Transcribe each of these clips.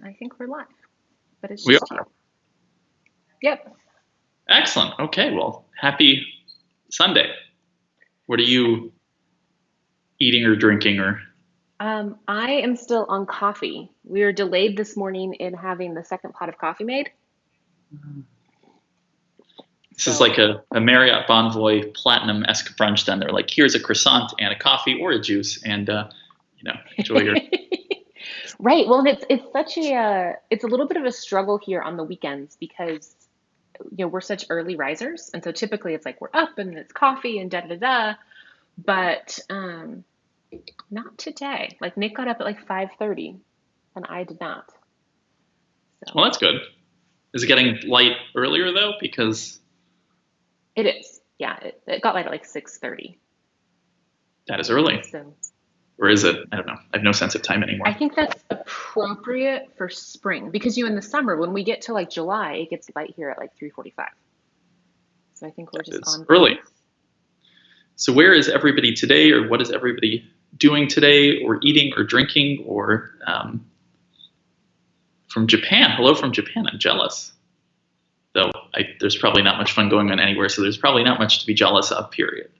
I think we're live, but it's We just are. you. Yep. Excellent. Okay, well, happy Sunday. What are you eating or drinking or I am still on coffee. We were delayed this morning in having the second pot of coffee made. this is So, like a Marriott Bonvoy Platinum-esque brunch then. They're like, here's a croissant and a coffee or a juice and enjoy your right. Well, and it's such it's a little bit of a struggle here on the weekends because we're such early risers, and so typically it's like we're up and it's coffee and da da da. But not today. Like Nick got up at like 5:30, and I did not. So Well, that's good. Is it getting light earlier though? Because it is. Yeah, it got light at like 6:30. that is early. So Or is it? I don't know. I have no sense of time I anymore. think that's appropriate for spring because in the summer, when we get to like July, it gets light here at like 3:45. So I think we're That just is on early. pace. So where is everybody today, or what is everybody doing today, or eating or drinking, or from Japan? Hello from Japan. I'm jealous. Though there's probably not much fun going on anywhere, so there's probably not much to be jealous of, period.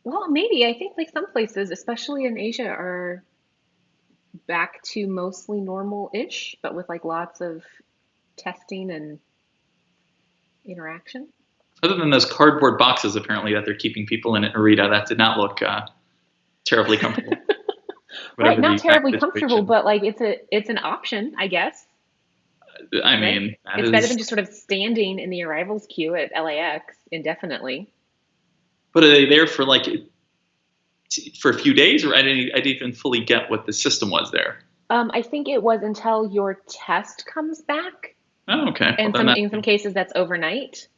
Well, maybe. I think like some places, especially in Asia, are back to mostly normal-ish, but with like lots of testing and interaction. Other than those cardboard boxes, apparently, that they're keeping people in at Narita, that did not look terribly comfortable. Right, Whatever the not exact terribly comfortable, situation. but like it's an option, I guess, I right? mean, that It's better is. than just sort of standing in the arrivals queue at LAX indefinitely. But are they there for for a few days, or I didn't even fully get what the system was there. I think it was until your test comes back, Oh, okay. Well, and then some that in some cases that's overnight.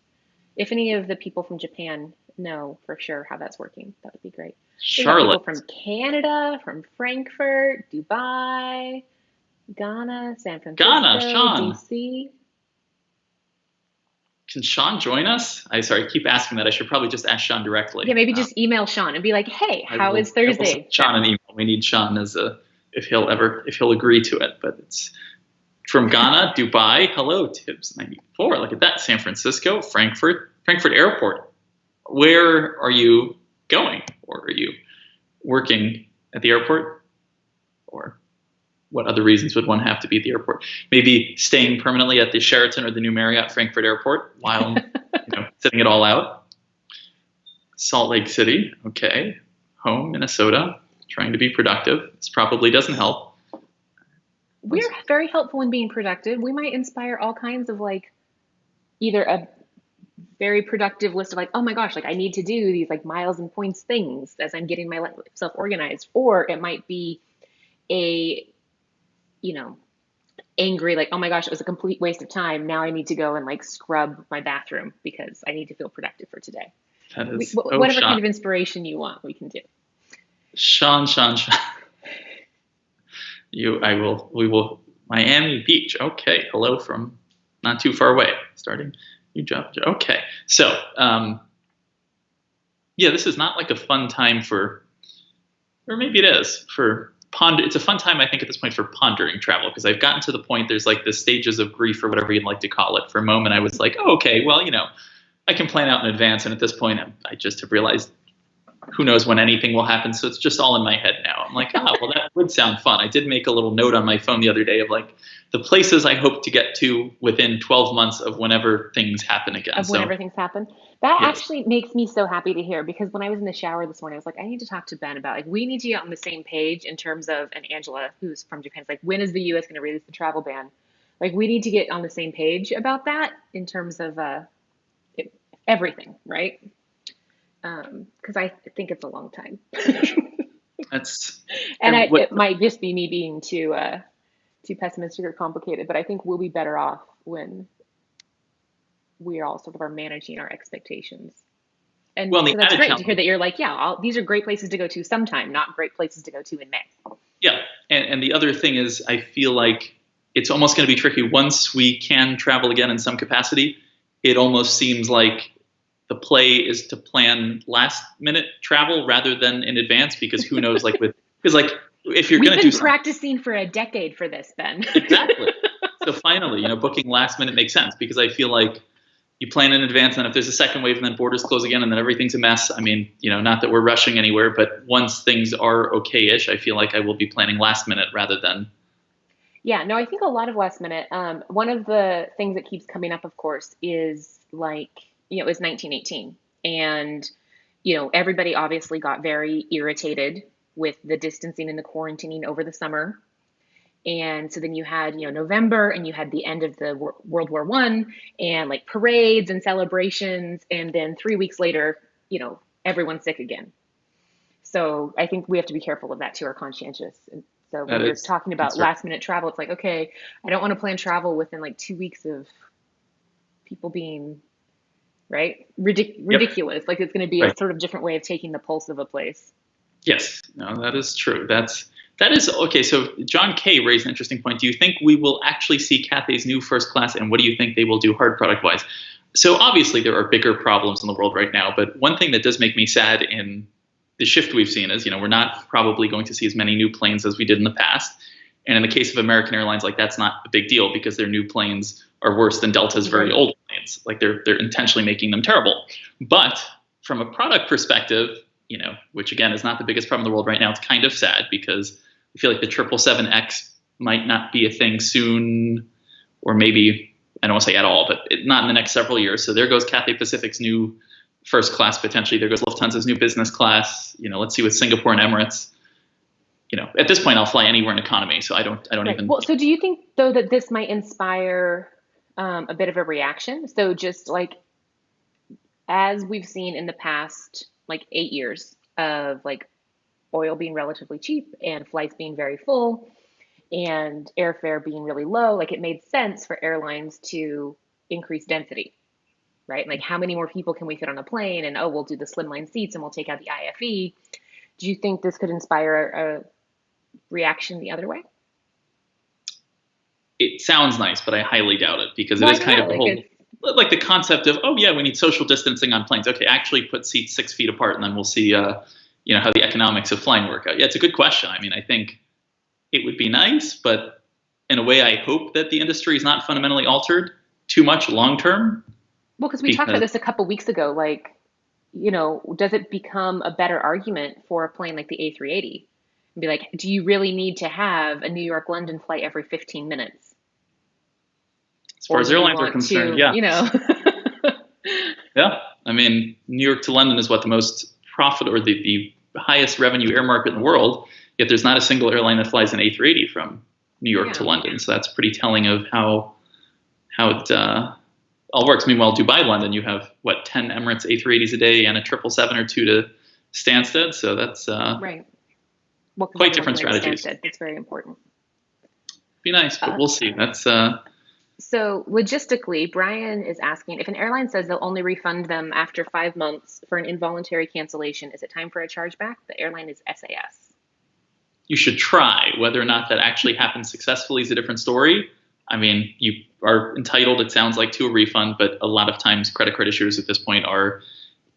If any of the people from Japan know for sure how that's working, that would be great. We got people Charlotte, from Canada, from Frankfurt, Dubai, Ghana, San Ghana, Francisco, Sean. DC. Can Sean join us? I keep asking that. I should probably just ask Sean Yeah, directly. maybe just email Sean and be like, "Hey, how is I will send Thursday Sean an sound?" email. We need Sean if he'll agree to it. But it's from Ghana, Dubai. Hello, Tibbs 94. Look at that. San Francisco, Frankfurt Airport. Where are you going? Or are you working at the airport? Or what other reasons would one have to be at the airport? Maybe staying permanently at the Sheraton or the new Marriott Frankfurt Airport while sitting it all out. Salt Lake City, okay. Home, Minnesota, trying to be productive. This probably doesn't help. We're very helpful in being productive. We might inspire all kinds of like either a very productive list of like, oh my gosh, like I need to do these like miles and points things as I'm getting myself organized, or it might be a you know angry like, oh my gosh, it was a complete waste of time. Now I need to go and like scrub my bathroom because I need to feel productive for today. That is, Whatever Sean. kind of inspiration you want, we can do. Sean. We will, Miami Beach. Okay. Hello from not too far away. Starting new job. Okay. So, yeah, this is not like a fun time or maybe it is for it's a fun time, I think, at this point for pondering travel, because I've gotten to the point, there's like the stages of grief or whatever you'd like to call it. For a moment, I was like, oh, okay, well, I can plan out in advance. And at this point, I just have realized who knows when anything will happen. So it's just all in my head now. I'm like, well, that would sound fun. I did make a little note on my phone the other day of like the places I hope to get to within 12 months of whenever things happen again. Of whenever things happen. That Yes. actually makes me so happy to hear, because when I was in the shower this morning, I was like, I need to talk to Ben about like we need to get on the same page in terms of, and Angela, who's from Japan, is like, when is the US going to release the travel ban? Like we need to get on the same page about that in terms of everything, right? Because I think it's a long time. That's And what it might just be me being too pessimistic or complicated, but I think we'll be better off when we all sort of are managing our expectations. And well, so the that's added great to challenge. hear that you're like, yeah, these are great places to go to sometime, not great places to go to in May. Yeah, and the other thing is, I feel like it's almost going to be tricky once we can travel again in some capacity. It almost seems like the play is to plan last minute travel rather than in advance, because who knows, because if you're We've going to do been something. practicing for a decade for this, Ben. Exactly. So finally, booking last minute makes sense because I feel like you plan in advance, and if there's a second wave and then borders close again and then everything's a mess, I mean, not that we're rushing anywhere, but once things are okay-ish, I feel like I will be planning last minute rather than. Yeah, no, I think a lot of last minute. One of the things that keeps coming up, of course, is like, is 1918. And, everybody obviously got very irritated with the distancing and the quarantining over the summer. And so then you had, November, and you had the end of the World War One, and like parades and celebrations. And then 3 weeks later, everyone's sick again. So I think we have to be careful of that too, or conscientious. And so when That you're is talking about concern. last minute travel, it's like, okay, I don't want to plan travel within like 2 weeks of people being right Yep. ridiculous. Like it's going to be a Right. sort of different way of taking the pulse of a place. Yes. No, that is true. That is okay. So John Kay raised an interesting point. Do you think we will actually see Cathay's new first class, and what do you think they will do hard product wise? So obviously there are bigger problems in the world right now, but one thing that does make me sad in the shift we've seen is, we're not probably going to see as many new planes as we did in the past. And in the case of American Airlines, like that's not a big deal because their new planes are worse than Delta's very old planes. Like they're intentionally making them terrible. But from a product perspective, which again is not the biggest problem in the world right now, it's kind of sad because I feel like the 777X might not be a thing soon, or maybe I don't want to say at all, but not in the next several years. So there goes Cathay Pacific's new first class potentially. There goes Lufthansa's new business class. Let's see with Singapore and Emirates. At this point, I'll fly anywhere in economy. So I don't Right. even. Well, so do you think though that this might inspire a bit of a reaction? So just like as we've seen in the past, like 8 years of like oil being relatively cheap and flights being very full and airfare being really low, like it made sense for airlines to increase density, right? Like how many more people can we fit on a plane? And oh, we'll do the slimline seats and we'll take out the IFE. Do you think this could inspire a reaction the other way? It sounds nice, but I highly doubt it because it Well, I is don't kind know. of the Like whole, it's like the concept of, oh yeah, we need social distancing on planes. Okay, actually put seats 6 feet apart, and then we'll see, how the economics of flying work out. Yeah, it's a good question. I mean, I think it would be nice, but in a way, I hope that the industry is not fundamentally altered too much long term well, because we talked about because this a couple weeks ago. Like, does it become a better argument for a plane like the A380? And be like, do you really need to have a New York London flight every 15 minutes? as far Or as do we airlines are want concerned, to, yeah, yeah. I mean, New York to London is what the most profit or the highest revenue air market in the world. Yet there's not a single airline that flies an A380 from New York to yeah. London. So that's pretty telling of how it all works. Meanwhile, Dubai, London, you have what 10 Emirates A380s a day and a 777 or two to Stansted. So that's Right. Well, because quite everyone's different going to strategies. Stansted. That's very important. Be nice, but Uh, we'll see. That's so logistically, Brian is asking if an airline says they'll only refund them after 5 months for an involuntary cancellation, is it time for a chargeback? The airline is SAS. you should try. Whether or not that actually happens successfully is a different story. I mean, you are entitled, it sounds like, to a refund, but a lot of times credit card issuers at this point are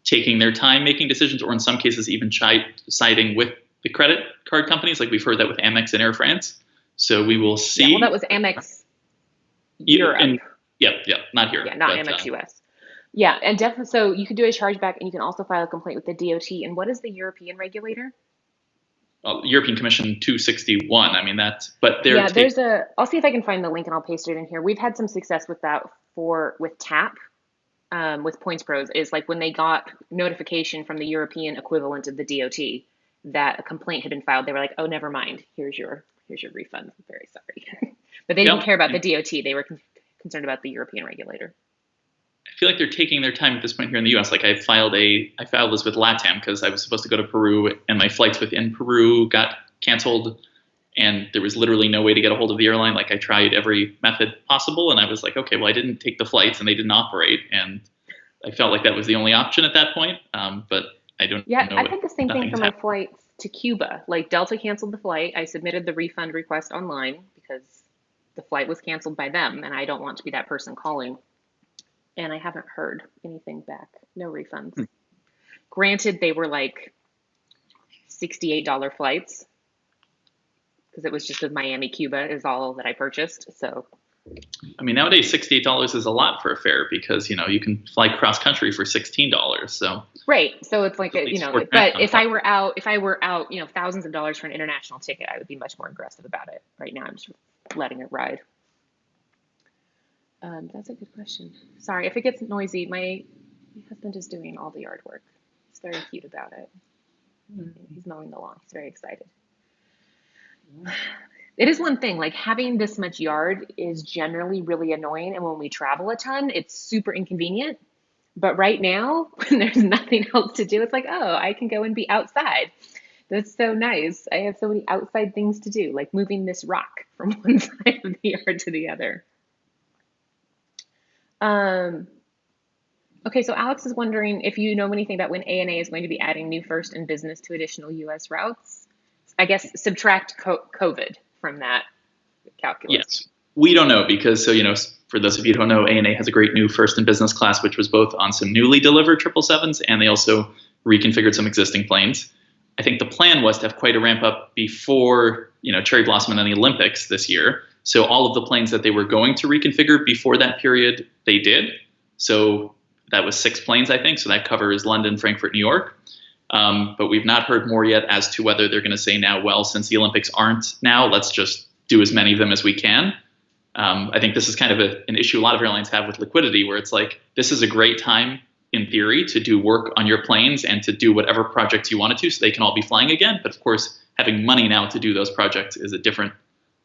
taking their time making decisions, or in some cases even siding with the credit card companies. Like we've heard that with Amex and Air France. So we will Yeah, well, that see. was Amex Europe. And yeah, not here, Yeah, not but Amex US. Yeah, and definitely, so you could do a chargeback and you can also file a complaint with the DOT. And what is the European regulator? European Commission 261. I mean, but they're Yeah, taking. I'll see if I can find the link and I'll paste it in here. We've had some success with that with TAP, with Points Pros, is like when they got notification from the European equivalent of the DOT that a complaint had been filed, they were like, oh, never mind. Here's your refund. I'm very sorry. But they didn't Yep. care about the DOT. They were concerned about the European regulator. I feel like they're taking their time at this point here in the U.S. Like I filed this with LATAM because I was supposed to go to Peru, and my flights within Peru got canceled, and there was literally no way to get a hold of the airline. Like I tried every method possible, and I was like, okay, well, I didn't take the flights, and they didn't operate, and I felt like that was the only option at that point. But I don't Yeah, know I've what had the same thing nothing for has my happened. flights to Cuba. Like Delta canceled the flight. I submitted the refund request online because the flight was canceled by them, and I don't want to be that person calling. And I haven't heard anything back. No refunds. Hmm. Granted, they were like $68 flights, because it was just with Miami, Cuba is all that I purchased. So I mean, nowadays $68 is a lot for a fare because you can fly cross country for $16. So right, so it's like at least four grand but on top. if I were out, thousands of dollars for an international ticket, I would be much more aggressive about it. Right now, I'm just letting it ride. That's a good question. Sorry if it gets noisy. My husband is doing all the yard work. He's very cute about it. He's mowing the lawn. He's very excited. It is one thing, like having this much yard is generally really annoying. And when we travel a ton, it's super inconvenient. But right now, when there's nothing else to do, it's like, oh, I can go and be outside. That's so nice. I have so many outside things to do, like moving this rock from one side of the yard to the other. Um, okay, so Alex is wondering if you know anything about when ANA is going to be adding new first and business to additional US routes. I guess subtract COVID from that calculus. Yes, we don't know because for those of you who don't know, ANA has a great new first and business class, which was both on some newly delivered 777s and they also reconfigured some existing planes. I think the plan was to have quite a ramp up before Cherry Blossom and then the Olympics this year. So all of the planes that they were going to reconfigure before that period, they did. So that was 6 planes, I think. So that covers London, Frankfurt, New York. But we've not heard more yet as to whether they're going to say now, well, since the Olympics aren't now, let's just do as many of them as we can. I think this is kind of an issue a lot of airlines have with liquidity, where it's like, this is a great time, in theory, to do work on your planes and to do whatever projects you wanted to so they can all be flying again. But of course, having money now to do those projects is a different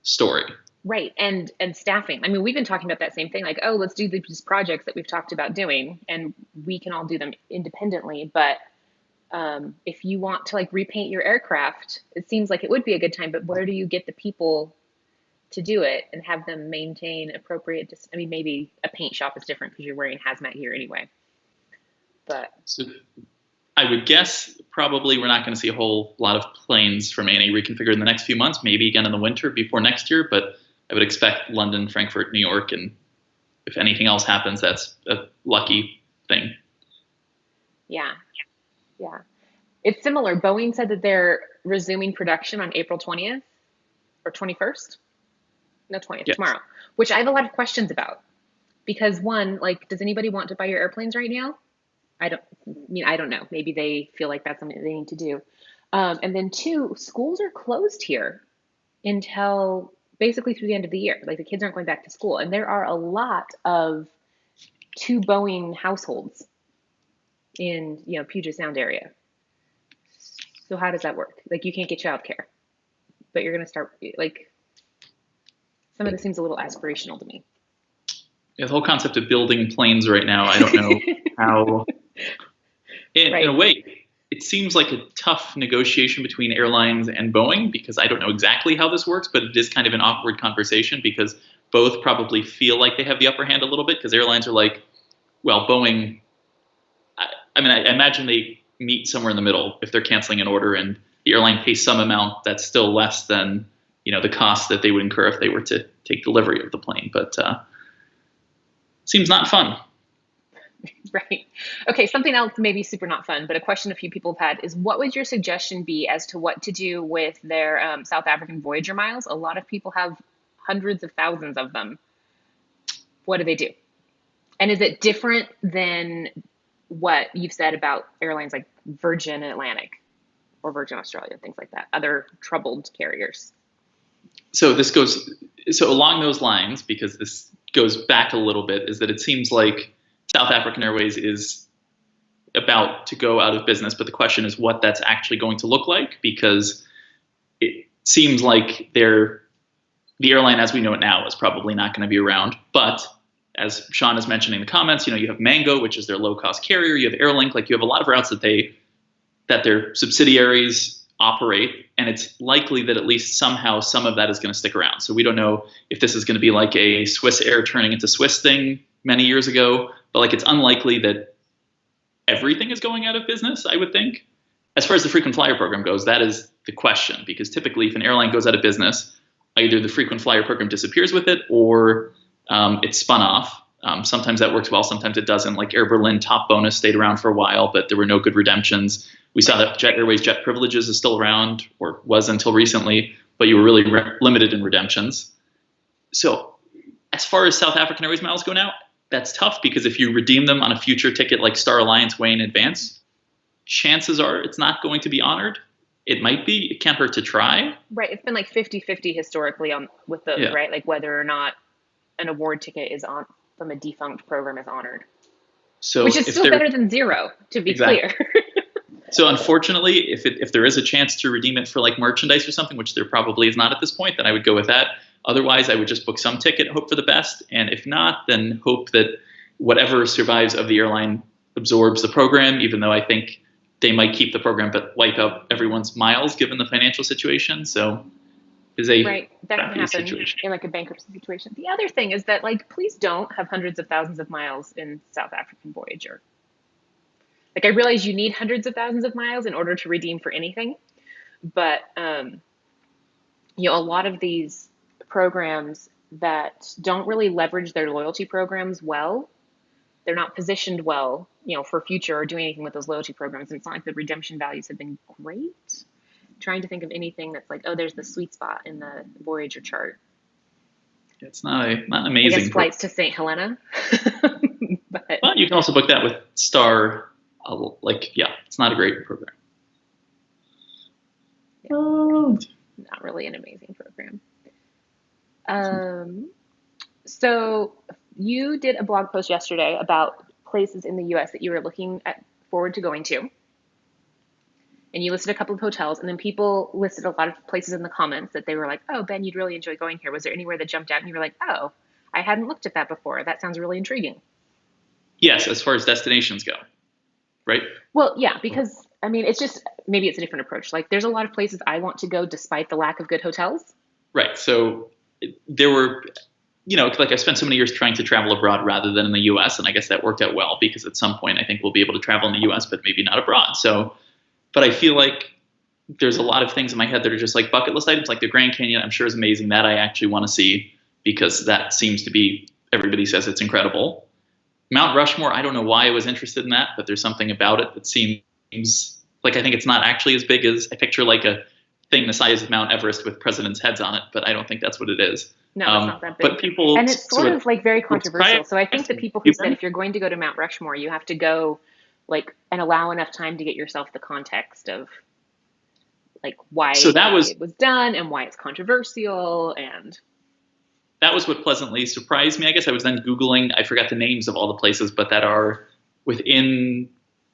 story. Right. And staffing. I mean, we've been talking about that same thing, like, oh, let's do these projects that we've talked about doing, and we can all do them independently. But if you want to like repaint your aircraft, it seems like it would be a good time, but where do you get the people to do it and have them maintain appropriate, I mean, maybe a paint shop is different because you're wearing hazmat gear anyway. But so I would guess probably we're not going to see a whole lot of planes from ANA reconfigured in the next few months, maybe again in the winter before next year, but I would expect London, Frankfurt, New York, and if anything else happens, that's a lucky thing. Yeah. It's similar. Boeing said that they're resuming production on April 20th or 21st. No, 20th, Yes. Tomorrow, which I have a lot of questions about. Because one, like, does anybody want to buy your airplanes right now? I don't know. Maybe they feel like that's something they need to do. And then 2, schools are closed here until basically through the end of the year. Like the kids aren't going back to school. And there are a lot of 2 Boeing households in, Puget Sound area. So how does that work? Like you can't get childcare, but you're going to start, like, some of this seems a little aspirational to me. Yeah, the whole concept of building planes right now, I don't know how, in a way, it seems like a tough negotiation between airlines and Boeing because I don't know exactly how this works, but it is kind of an awkward conversation because both probably feel like they have the upper hand a little bit because airlines are like, well, Boeing, I imagine they meet somewhere in the middle if they're canceling an order and the airline pays some amount that's still less than, the cost that they would incur if they were to take delivery of the plane. But seems not fun. Right. Okay, something else maybe super not fun, but a question a few people have had is what would your suggestion be as to what to do with their South African Voyager miles? A lot of people have hundreds of thousands of them. What do they do? And is it different than what you've said about airlines like Virgin Atlantic or Virgin Australia, things like that, other troubled carriers? So along those lines, because this goes back a little bit, is that it seems like South African Airways is about to go out of business, but the question is what that's actually going to look like, because it seems like the airline as we know it now is probably not going to be around. But as Sean is mentioning in the comments, you have Mango, which is their low-cost carrier. You have Airlink, like you have a lot of routes that their subsidiaries operate, and it's likely that at least somehow some of that is going to stick around. So we don't know if this is going to be like a Swiss Air turning into Swiss thing many years ago, but like it's unlikely that everything is going out of business, I would think. As far as the frequent flyer program goes, that is the question, because typically if an airline goes out of business, either the frequent flyer program disappears with it or it's spun off. Sometimes that works well, sometimes it doesn't. Like Air Berlin Top Bonus stayed around for a while, but there were no good redemptions. We saw that Jet Airways Jet Privileges is still around, or was until recently. but you were really limited in redemptions. So as far as South African Airways miles go now, that's tough because if you redeem them on a future ticket like Star Alliance way in advance, chances are it's not going to be honored. It might be. It can't hurt to try. Right. It's been like 50-50 historically on with those, Yeah. right? Like whether or not an award ticket is on from a defunct program is honored, So which is if still there better than zero, to be exactly. clear. So unfortunately, if there is a chance to redeem it for like merchandise or something, which there probably is not at this point, then I would go with that. Otherwise, I would just book some ticket, hope for the best, and if not, then hope that whatever survives of the airline absorbs the program. Even though I think they might keep the program but wipe out everyone's miles given the financial situation. So is a Right. That can crappy happen situation. in like a bankruptcy situation. The other thing is that like please don't have hundreds of thousands of miles in South African Voyager. Like I realize you need hundreds of thousands of miles in order to redeem for anything, but a lot of these programs that don't really leverage their loyalty programs well, they're not positioned well, for future or doing anything with those loyalty programs. And it's not like the redemption values have been great. Trying to think of anything that's like, oh, there's the sweet spot in the Voyager chart. It's not an I amazing guess flights to St. Helena. But well, you can also book that with Star. It's not a great program. not really an amazing program. So you did a blog post yesterday about places in the US that you were looking forward to going to. And you listed a couple of hotels, and then people listed a lot of places in the comments that they were like, oh, Ben, you'd really enjoy going here. Was there anywhere that jumped out and you were like, oh, I hadn't looked at that before. That sounds really intriguing. Yes, as far as destinations go, right? Well, yeah, because I mean, it's just maybe it's a different approach. Like, there's a lot of places I want to go despite the lack of good hotels. Right. So there were, like I spent so many years trying to travel abroad rather than in the U.S., and I guess that worked out well because at some point I think we'll be able to travel in the U.S., but maybe not abroad. So, but I feel like there's a lot of things in my head that are just like bucket list items, like the Grand Canyon. I'm sure is amazing that I actually want to see because that seems to be everybody says it's incredible. Mount Rushmore, I don't know why I was interested in that, but there's something about it that seems like I think it's not actually as big as I picture like a thing the size of Mount Everest with presidents' heads on it, but I don't think that's what it is. No, it's not that big. But people, and it's sort of like very controversial. So I think that people who said people, if you're going to go to Mount Rushmore, you have to go like and allow enough time to get yourself the context of like why so that was it was done and why it's controversial and that was what pleasantly surprised me. I guess I was then Googling, I forgot the names of all the places, but that are within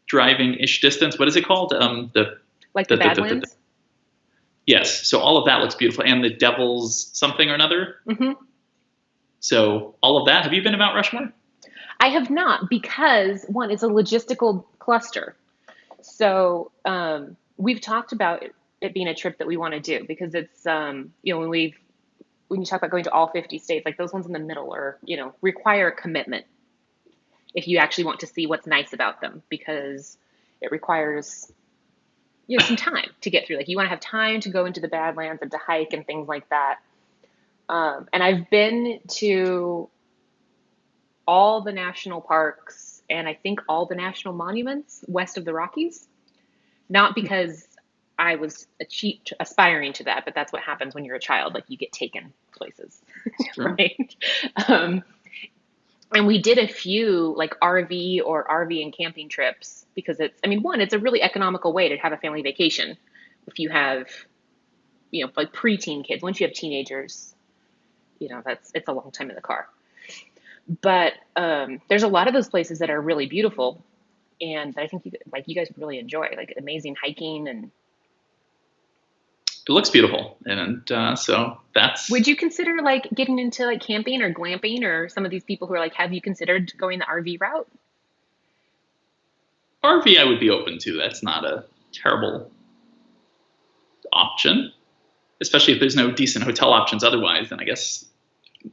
driving-ish distance. What is it called? The Badlands? Yes. So all of that looks beautiful. And the Devil's something or another. Mm-hmm. So all of that. Have you been to Mount Rushmore? I have not because, one, it's a logistical cluster. So we've talked about it being a trip that we want to do because it's, when you talk about going to all 50 states, like those ones in the middle are, require commitment if you actually want to see what's nice about them because it requires, some time to get through. Like you want to have time to go into the Badlands and to hike and things like that. And I've been to all the national parks and I think all the national monuments west of the Rockies, not because I was aspiring to that, but that's what happens when you're a child. Like you get taken places, right? And we did a few like RV and camping trips because it's a really economical way to have a family vacation. If you have, like preteen kids, once you have teenagers, it's a long time in the car. But there's a lot of those places that are really beautiful, and I think you guys would really enjoy, like amazing hiking and. It looks beautiful, and so that's. Would you consider like getting into like camping or glamping or some of these people who are like, have you considered going the RV route? RV, I would be open to. That's not a terrible option, especially if there's no decent hotel options otherwise. Then I guess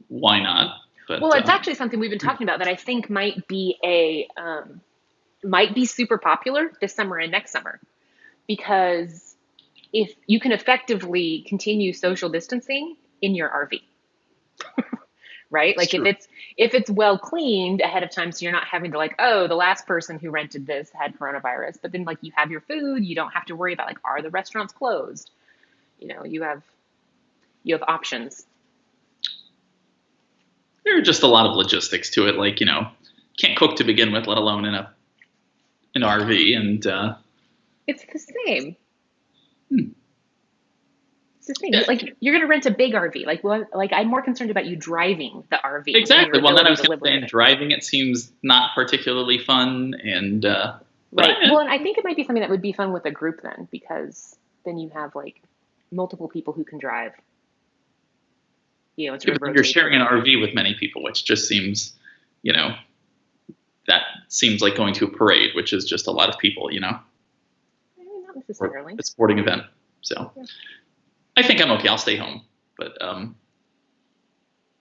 why not? But, well, it's actually something we've been talking about that I think might be super popular this summer and next summer, because if you can effectively continue social distancing in your RV, right? Like if it's well cleaned ahead of time, so you're not having to like, oh, the last person who rented this had coronavirus, but then like you have your food, you don't have to worry about like, are the restaurants closed? You have you have options. There are just a lot of logistics to it. Like, can't cook to begin with, let alone in an RV. And It's the same. hmm, It's the same. yeah, Like you're gonna rent a big RV. Like I'm more concerned about you driving the RV and your exactly. Well, then I ability was to going live to say, within in it. driving it seems not particularly fun. And but Right. Well, and I think it might be something that would be fun with a group then, because then you have like multiple people who can drive. It sort of you're rotates sharing an around. RV with many people, which just seems, you know, that seems like going to a parade, which is just a lot of people, Not or necessarily. a sporting event. So Yeah. I think I'm okay. I'll stay home. But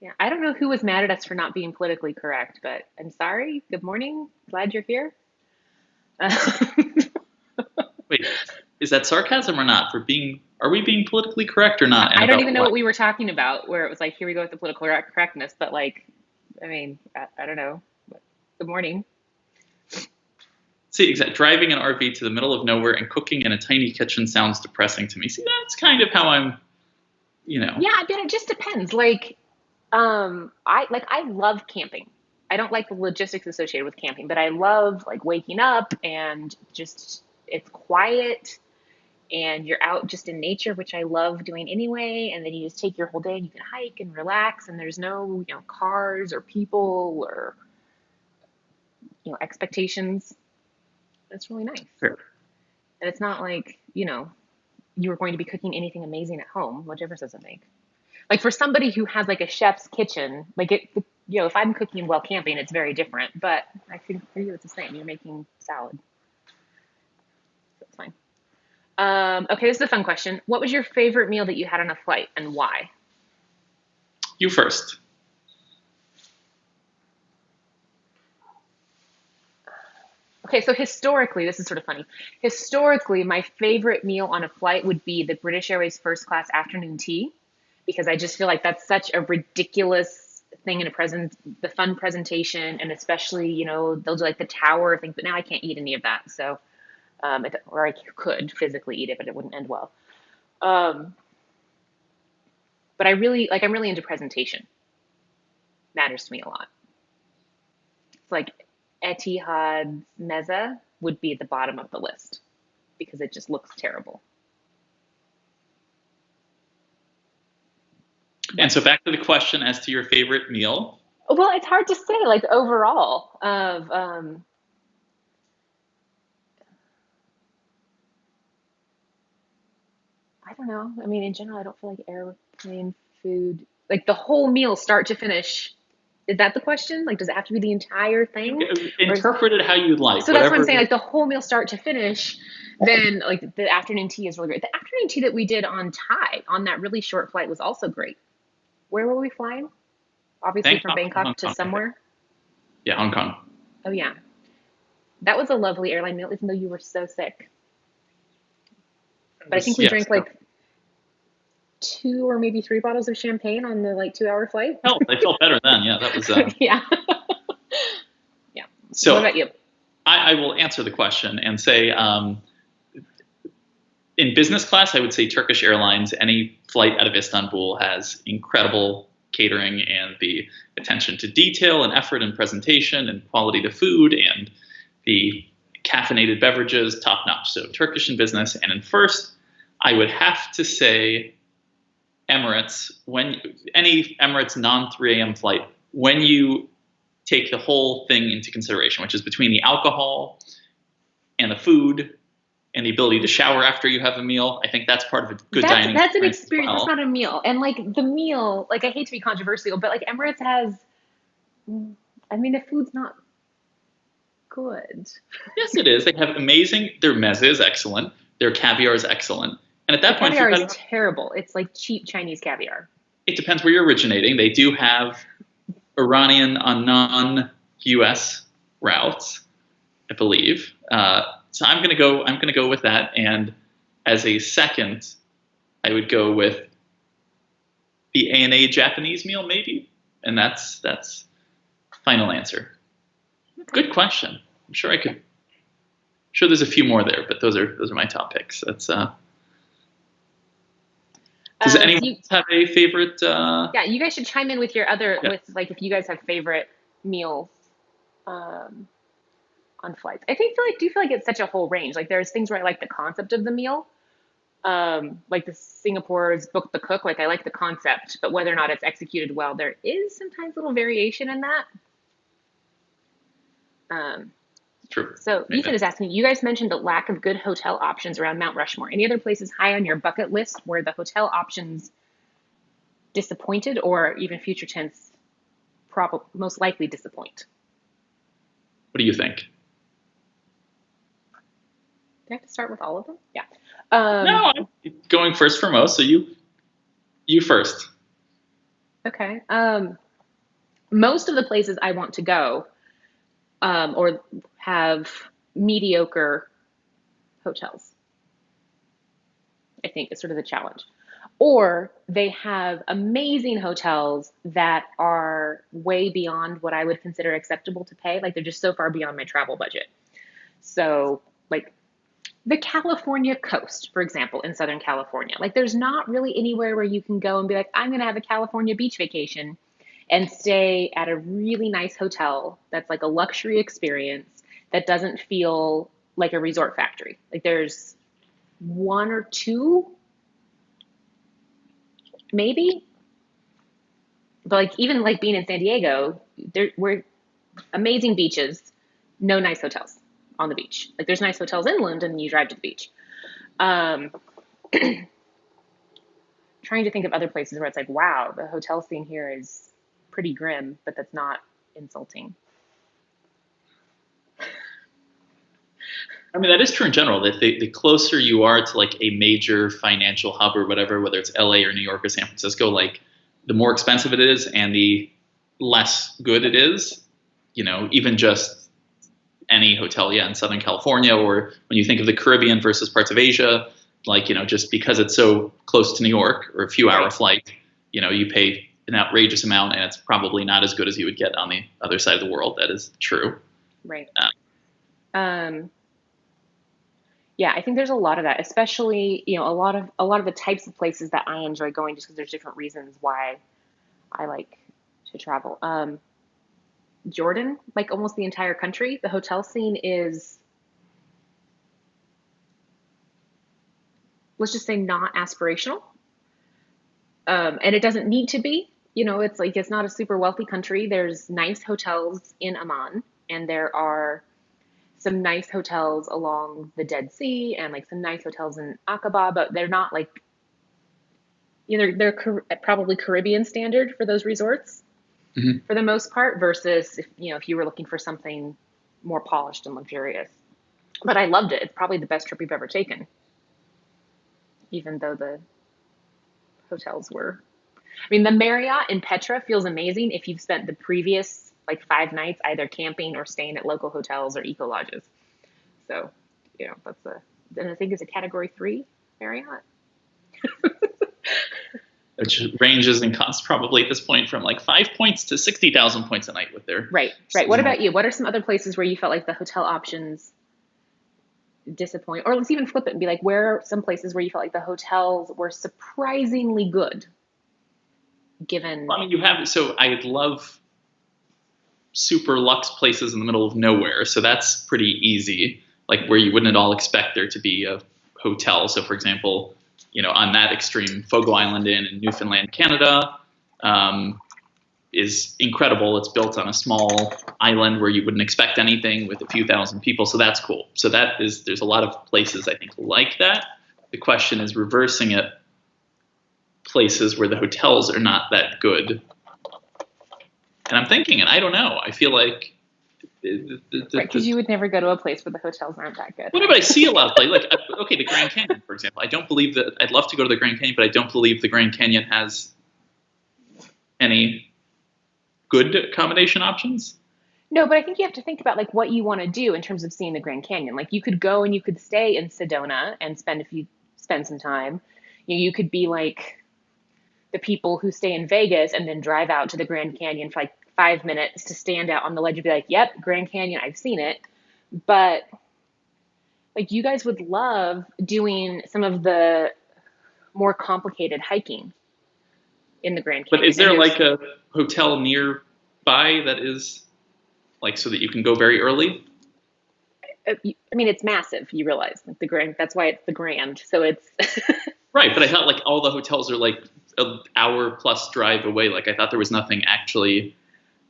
Yeah. I don't know who was mad at us for not being politically correct, but I'm sorry. Good morning. Glad you're here. wait, is that sarcasm or not? Are we being politically correct or not? And I don't about even know what? what we were talking about, where it was like, here we go with the political correctness, but like, I mean, I don't know. Good morning. See, exactly. Driving an RV to the middle of nowhere and cooking in a tiny kitchen sounds depressing to me. See, that's kind of how I'm, Yeah, I mean, it just depends. I love camping. I don't like the logistics associated with camping, but I love like waking up and just it's quiet and you're out just in nature, which I love doing anyway. And then you just take your whole day and you can hike and relax, and there's no, cars or people or, expectations. It's really nice. fair. And it's not like, you're going to be cooking anything amazing at home. What difference does it make? Like for somebody who has like a chef's kitchen, if I'm cooking while camping, it's very different. But I think for you, it's the same. You're making salad, so it's fine. Okay, this is a fun question. What was your favorite meal that you had on a flight and why? You first. Okay, so historically, this is sort of funny. Historically, my favorite meal on a flight would be the British Airways first class afternoon tea, because I just feel like that's such a ridiculous thing in the fun presentation, and especially, they'll do like the tower thing, but now I can't eat any of that. So, or I could physically eat it, but it wouldn't end well. Um, but I'm really into presentation. Matters to me a lot. It's like Etihad's mezza would be at the bottom of the list because it just looks terrible. And But so back to the question as to your favorite meal. well, it's hard to say like overall I don't know. I mean, in general, I don't feel like airplane food, like the whole meal, start to finish. Is that the question? Like, does it have to be the entire You thing? can Or interpret it how you like, so that's what I'm whatever. saying. Like the whole meal, start to finish. Then, like the afternoon tea is really great. The afternoon tea that we did on Thai on that really short flight was also great. Where were we flying? Obviously from Bangkok to Hong Bangkok to Kong, I think. somewhere. Yeah, Hong Kong. Oh yeah, that was a lovely airline meal, even though you were so sick. It But I think was, we yes. drank like two or maybe three bottles of champagne on the like 2 hour flight. I felt better then. Yeah, that was. Yeah. Yeah. What So about you? I will answer the question and say, in business class, I would say Turkish Airlines. Any flight out of Istanbul has incredible catering and the attention to detail and effort and presentation and quality to food and the caffeinated beverages, top notch. So Turkish in business. And in first, I would have to say Emirates. When any Emirates non 3 a.m. flight, when you take the whole thing into consideration, which is between the alcohol and the food and the ability to shower after you have a meal, I think that's part of a good dining That's an experience as experience. That's well. not a meal. And like the meal, like I hate to be controversial, but like Emirates has, I mean, the food's not good. Yes, it is. They have amazing. Their meze is excellent. Their caviar is excellent. And at The that point, if you've caviar is had, terrible. It's like cheap Chinese caviar. it depends where you're originating. They do have Iranian on non-U.S. routes, I believe. So I'm gonna go. I'm gonna go with that. And as a second, I would go with the A&A Japanese meal, maybe. And that's final answer. Okay. Good question. I'm sure I could. Sure, there's a few more there, but those are my top picks. That's Does anyone So you, else have a favorite? yeah, you guys should chime in with your other, Yeah. with like if you guys have favorite meals um, on flights. I think do feel like it's such a whole range. Like there's things where I like the concept of the meal, like the Singapore's Book the Cook. Like I like the concept, but whether or not it's executed well, there is sometimes little variation in that. Um, True. so Ethan Yeah. is asking, you guys mentioned the lack of good hotel options around Mount Rushmore. Any other places high on your bucket list where the hotel options disappointed, or even future tense, probably most likely disappoint? What do you think? Do I have to start with all of them? Yeah. No, I'm going first for most. So you first. Okay. Most of the places I want to go, or have mediocre hotels, I think is sort of the challenge. Or they have amazing hotels that are way beyond what I would consider acceptable to pay. Like they're just so far beyond my travel budget. So, like the California coast, for example, in Southern California, like there's not really anywhere where you can go and be like, I'm going to have a California beach vacation and stay at a really nice hotel that's like a luxury experience that doesn't feel like a resort factory. Like there's one or two, maybe, but like even like being in San Diego, there were amazing beaches, no nice hotels on the beach. Like there's nice hotels inland and you drive to the beach. Um, Trying to think of other places where it's like, wow, the hotel scene here is pretty grim, but that's not insulting. I mean, that is true in general. That the closer you are to like a major financial hub or whatever, whether it's LA or New York or San Francisco, like the more expensive it is and the less good it is. Even just any hotel, yeah, in Southern California, or when you think of the Caribbean versus parts of Asia, like, just because it's so close to New York or a few hour Right. flight, you pay an outrageous amount and it's probably not as good as you would get on the other side of the world. That is true. Right. Uh, Um, yeah, I think there's a lot of that, especially, a lot of the types of places that I enjoy going just because there's different reasons why I like to travel. Jordan, like almost the entire country, the hotel scene is, let's just say, not aspirational. And it doesn't need to be. It's like it's not a super wealthy country. There's nice hotels in Amman, and there are some nice hotels along the Dead Sea, and like some nice hotels in Aqaba, but they're not like, they're probably Caribbean standard for those resorts mhm. for the most part, versus if you were looking for something more polished and luxurious. But I loved it. It's probably the best trip we've ever taken, even though the hotels were. I mean, the Marriott in Petra feels amazing if you've spent the previous like 5 nights either camping or staying at local hotels or eco lodges. So, that's and I think it's a category 3 Marriott. Which ranges in cost probably at this point from like 5 points to 60,000 points a night with their Right, right. What seasonal. about you? What are some other places where you felt like the hotel options disappoint? Or let's even flip it and be like, where are some places where you felt like the hotels were surprisingly good, given. I mean, you have, so I love super luxe places in the middle of nowhere. So that's pretty easy, like where you wouldn't at all expect there to be a hotel. So, for example, on that extreme, Fogo Island Inn in Newfoundland, Canada, um, is incredible. It's built on a small island where you wouldn't expect anything with a few thousand people. So that's cool. So there's a lot of places I think like that. The question is reversing it, places where the hotels are not that good. And I'm thinking, and I don't know, I feel like Right, because you would never go to a place where the hotels aren't that good. what if I see a lot of places? Like, okay, the Grand Canyon, for example. I don't believe that. I'd love to go to the Grand Canyon, but I don't believe the Grand Canyon has any good accommodation options. No, but I think you have to think about like what you want to do in terms of seeing the Grand Canyon. Like you could go and you could stay in Sedona and spend some time. You could be like the people who stay in Vegas and then drive out to the Grand Canyon for like 5 minutes to stand out on the ledge and be like, "Yep, Grand Canyon, I've seen it." But like you guys would love doing some of the more complicated hiking in the Grand But Canyon. is And there there's, like a hotel nearby that is like so that you can go very early? I mean, it's massive. You realize, like the Grand. That's why it's the Grand. So it's Right, but I thought like all the hotels are like an hour plus drive away. Like I thought there was nothing actually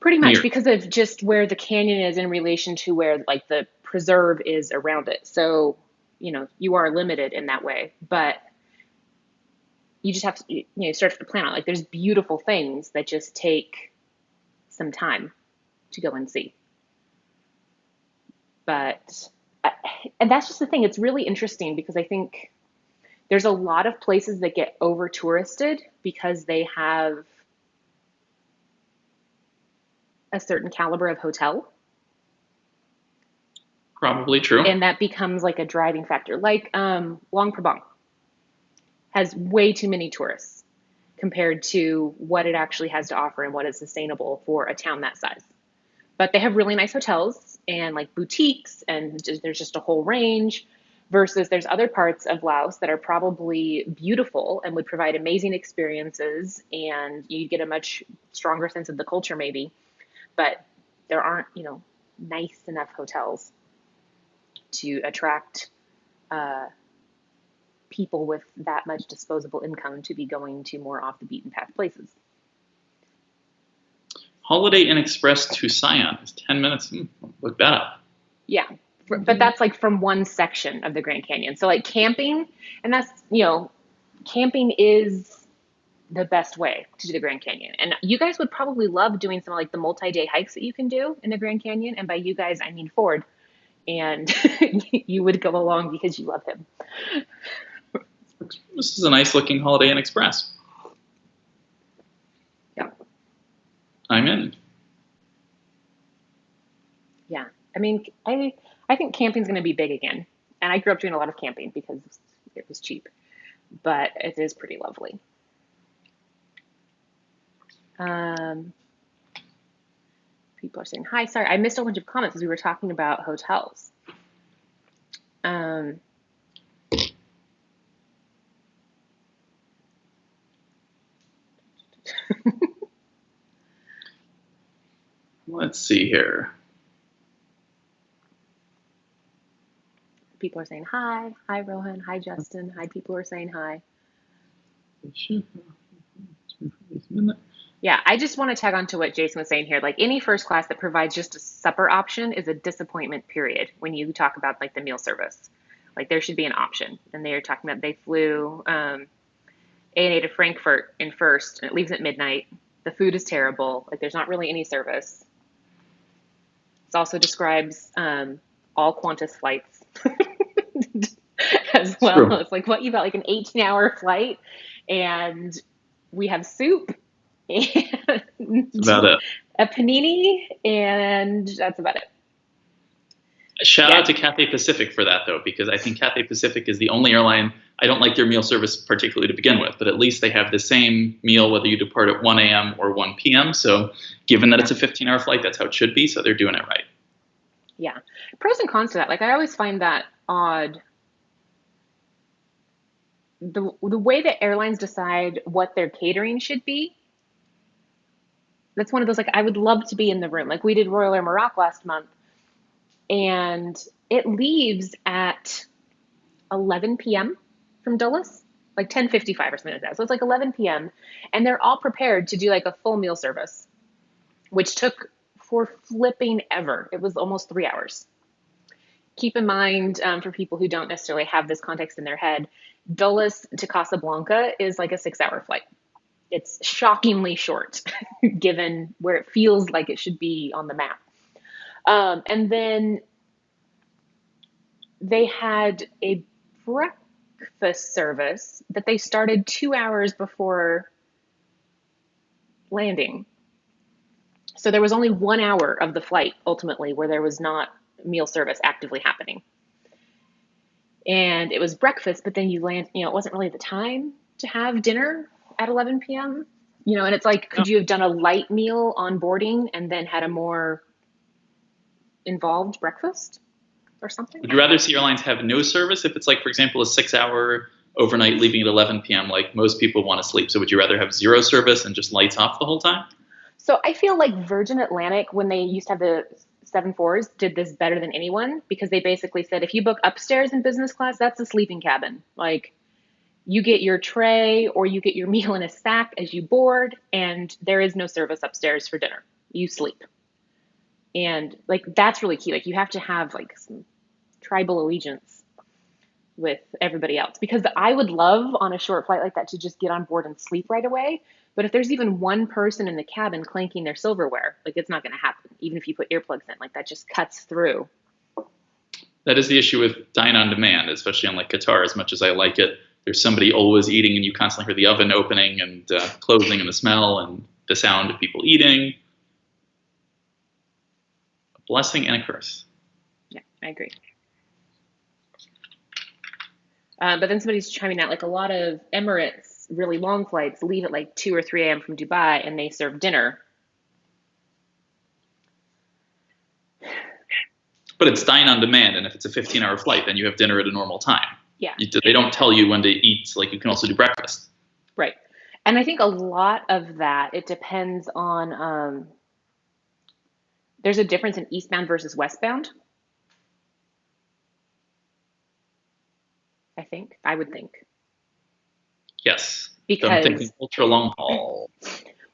pretty much near. because of just where the canyon is in relation to where like the preserve is around it. So, you are limited in that way, but you just have to, start to plan out. Like there's beautiful things that just take some time to go and see. But, and that's just the thing. It's really interesting because I think there's a lot of places that get over touristed because they have a certain caliber of hotel, Probably true. and that becomes like a driving factor. Like Luang Prabang has way too many tourists compared to what it actually has to offer and what is sustainable for a town that size. But they have really nice hotels and like boutiques, and there's just a whole range. Versus there's other parts of Laos that are probably beautiful and would provide amazing experiences, and you get a much stronger sense of the culture maybe, but there aren't, nice enough hotels to attract uh, people with that much disposable income to be going to more off the beaten path places. Holiday Inn Express to Sion is 10 minutes. Look that up. Yeah. But that's like from one section of the Grand Canyon. So like camping, and that's, camping is the best way to do the Grand Canyon. And you guys would probably love doing some like the multi-day hikes that you can do in the Grand Canyon. And by you guys, I mean Ford. And you would go along because you love him. This is a nice looking Holiday Inn Express. Yeah. I'm in. Yeah. I mean, I think camping's going to be big again. And I grew up doing a lot of camping because it was cheap, but it is pretty lovely. Um, People are saying hi. Sorry, I missed a bunch of comments as we were talking about hotels. Um, Let's see here. People are saying hi. Hi, Rohan. Hi, Justin. Hi, people are saying hi. Yeah, I just want to tag on to what Jason was saying here. Like any first class that provides just a supper option is a disappointment, period, when you talk about like the meal service. Like there should be an option. And they are talking about they flew A&A to Frankfurt in first, and it leaves at midnight. The food is terrible. Like there's not really any service. It also describes all Qantas flights as well. True. It's like, what, you got like an 18-hour flight, and we have soup and That's about it. a panini, and that's about it. Shout Yeah. out to Cathay Pacific for that, though, because I think Cathay Pacific is the only airline. I don't like their meal service particularly to begin with, but at least they have the same meal whether you depart at 1 a.m. or 1 p.m. So given that it's a 15-hour flight, that's how it should be. So they're doing it right. Yeah. Pros and cons to that. Like I always find that odd. The way that airlines decide what their catering should be, that's one of those, like, I would love to be in the room. Like we did Royal Air Morocco last month, and it leaves at 11 p.m. from Dulles, like 10:55 or something like that. So it's like 11 p.m. and they're all prepared to do like a full meal service, which took for flipping ever. It was almost 3 hours. Keep in mind, for people who don't necessarily have this context in their head, Dulles to Casablanca is like a 6-hour flight. It's shockingly short given where it feels like it should be on the map. And then they had a breakfast service that they started 2 hours before landing. So there was only 1 hour of the flight ultimately where there was not meal service actively happening. And it was breakfast, but then you land, it wasn't really the time to have dinner at 11 p.m. And it's like, could you have done a light meal on boarding and then had a more involved breakfast or something? Would you rather see airlines have no service if it's like, for example, a 6-hour overnight leaving at 11 p.m., like most people want to sleep. So would you rather have zero service and just lights off the whole time? So I feel like Virgin Atlantic, when they used to have the 7.4s, did this better than anyone because they basically said if you book upstairs in business class, that's a sleeping cabin. Like you get your tray or you get your meal in a sack as you board, and there is no service upstairs for dinner. You sleep. And like that's really key. Like you have to have like some tribal allegiance with everybody else because I would love on a short flight like that to just get on board and sleep right away. But if there's even one person in the cabin clanking their silverware, like it's not going to happen. Even if you put earplugs in, like that just cuts through. That is the issue with dine on demand, especially on like Qatar. As much as I like it, there's somebody always eating, and you constantly hear the oven opening and closing, and the smell and the sound of people eating. A blessing and a curse. Yeah, I agree. But then somebody's chiming out like a lot of Emirates really long flights leave at like 2 or 3 a.m. from Dubai and they serve dinner. But it's dine on demand, and if it's a 15-hour flight, then you have dinner at a normal time. Yeah. They don't tell you when to eat. Like you can also do breakfast. Right. And I think a lot of that, it depends on, there's a difference in eastbound versus westbound, I would think. Yes. So I'm thinking Because, ultra long haul.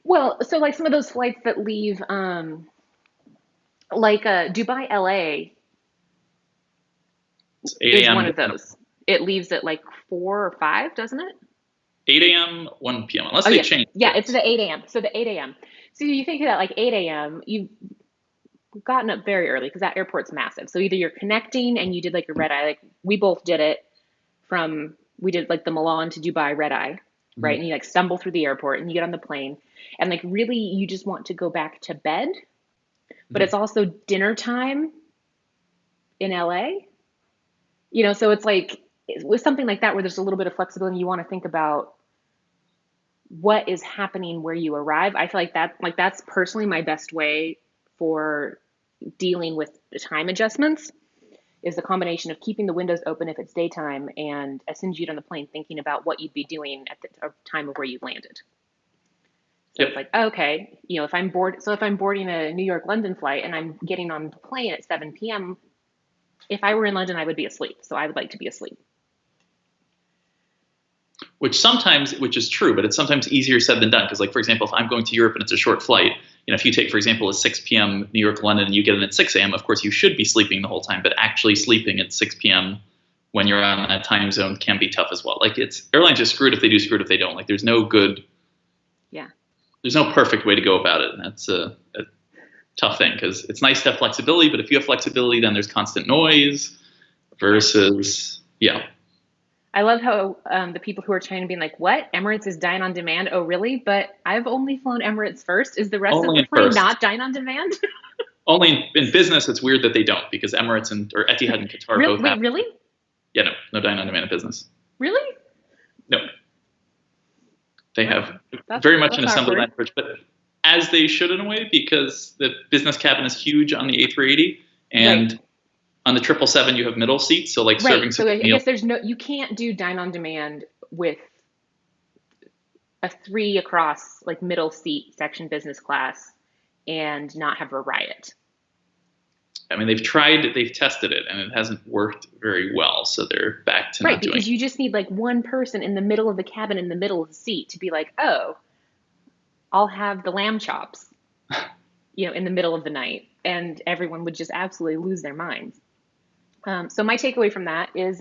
well, so like some of those flights that leave, like Dubai, LA It's 8 is one a.m. of those. It leaves at like 4 or 5, doesn't it? 8 a.m., 1 p.m. Unless Oh they yeah, change yeah. It's it. the 8 a.m. So the 8 a.m. So you think of that like 8 a.m. You've gotten up very early because that airport's massive. So either you're connecting and you did like a red eye, like we both did it from we did like the Milan to Dubai red eye, right? Mhm. And you like stumble through the airport and you get on the plane, and like really you just want to go back to bed, but Mhm. it's also dinner time in LA. You know, so it's like with something like that where there's a little bit of flexibility, you want to think about what is happening where you arrive. I feel like that's personally my best way for dealing with the time adjustments is the combination of keeping the windows open if it's daytime and as soon as you get on the plane thinking about what you'd be doing at the time of where you landed. So Yep. it's like, okay, you know, if I'm boarding a New York London flight and I'm getting on the plane at 7 p.m., if I were in London, I would be asleep. So I would like to be asleep. Which is true, but it's sometimes easier said than done. Because, like, for example, if I'm going to Europe and it's a short flight, if you take, for example, a 6 p.m. New York, London, and you get in at 6 a.m., of course, you should be sleeping the whole time, but actually sleeping at 6 p.m. when you're on that time zone can be tough as well. Like, airlines are screwed if they do, screwed if they don't. Like, Yeah. there's no perfect way to go about it. And that's a tough thing because it's nice to have flexibility, but if you have flexibility, then there's constant noise Yeah. versus, yeah. I love how the people who are trying to be like, what? Emirates is dine on demand? Oh, really? But I've only flown Emirates first. Is the rest of Only the in plane first. not dine on demand? Only in business, it's weird that they don't because Emirates or Etihad and Qatar both Wait, have. really? Yeah, no dine on demand in business. Really? No, they Wow. have That's very much an that's assembly awkward. language, but as they should in a way because the business cabin is huge on the A380 Right. and on the 777 you have middle seats, so like Right. serving So some I meal. guess you can't do dine on demand with a three across like middle seat section business class and not have a riot. I mean, they've tested it, and it hasn't worked very well, so they're back to Right, not doing because you just need like one person in the middle of the cabin in the middle of the seat to be like, oh, I'll have the lamb chops, you know, in the middle of the night. And everyone would just absolutely lose their minds. So my takeaway from that is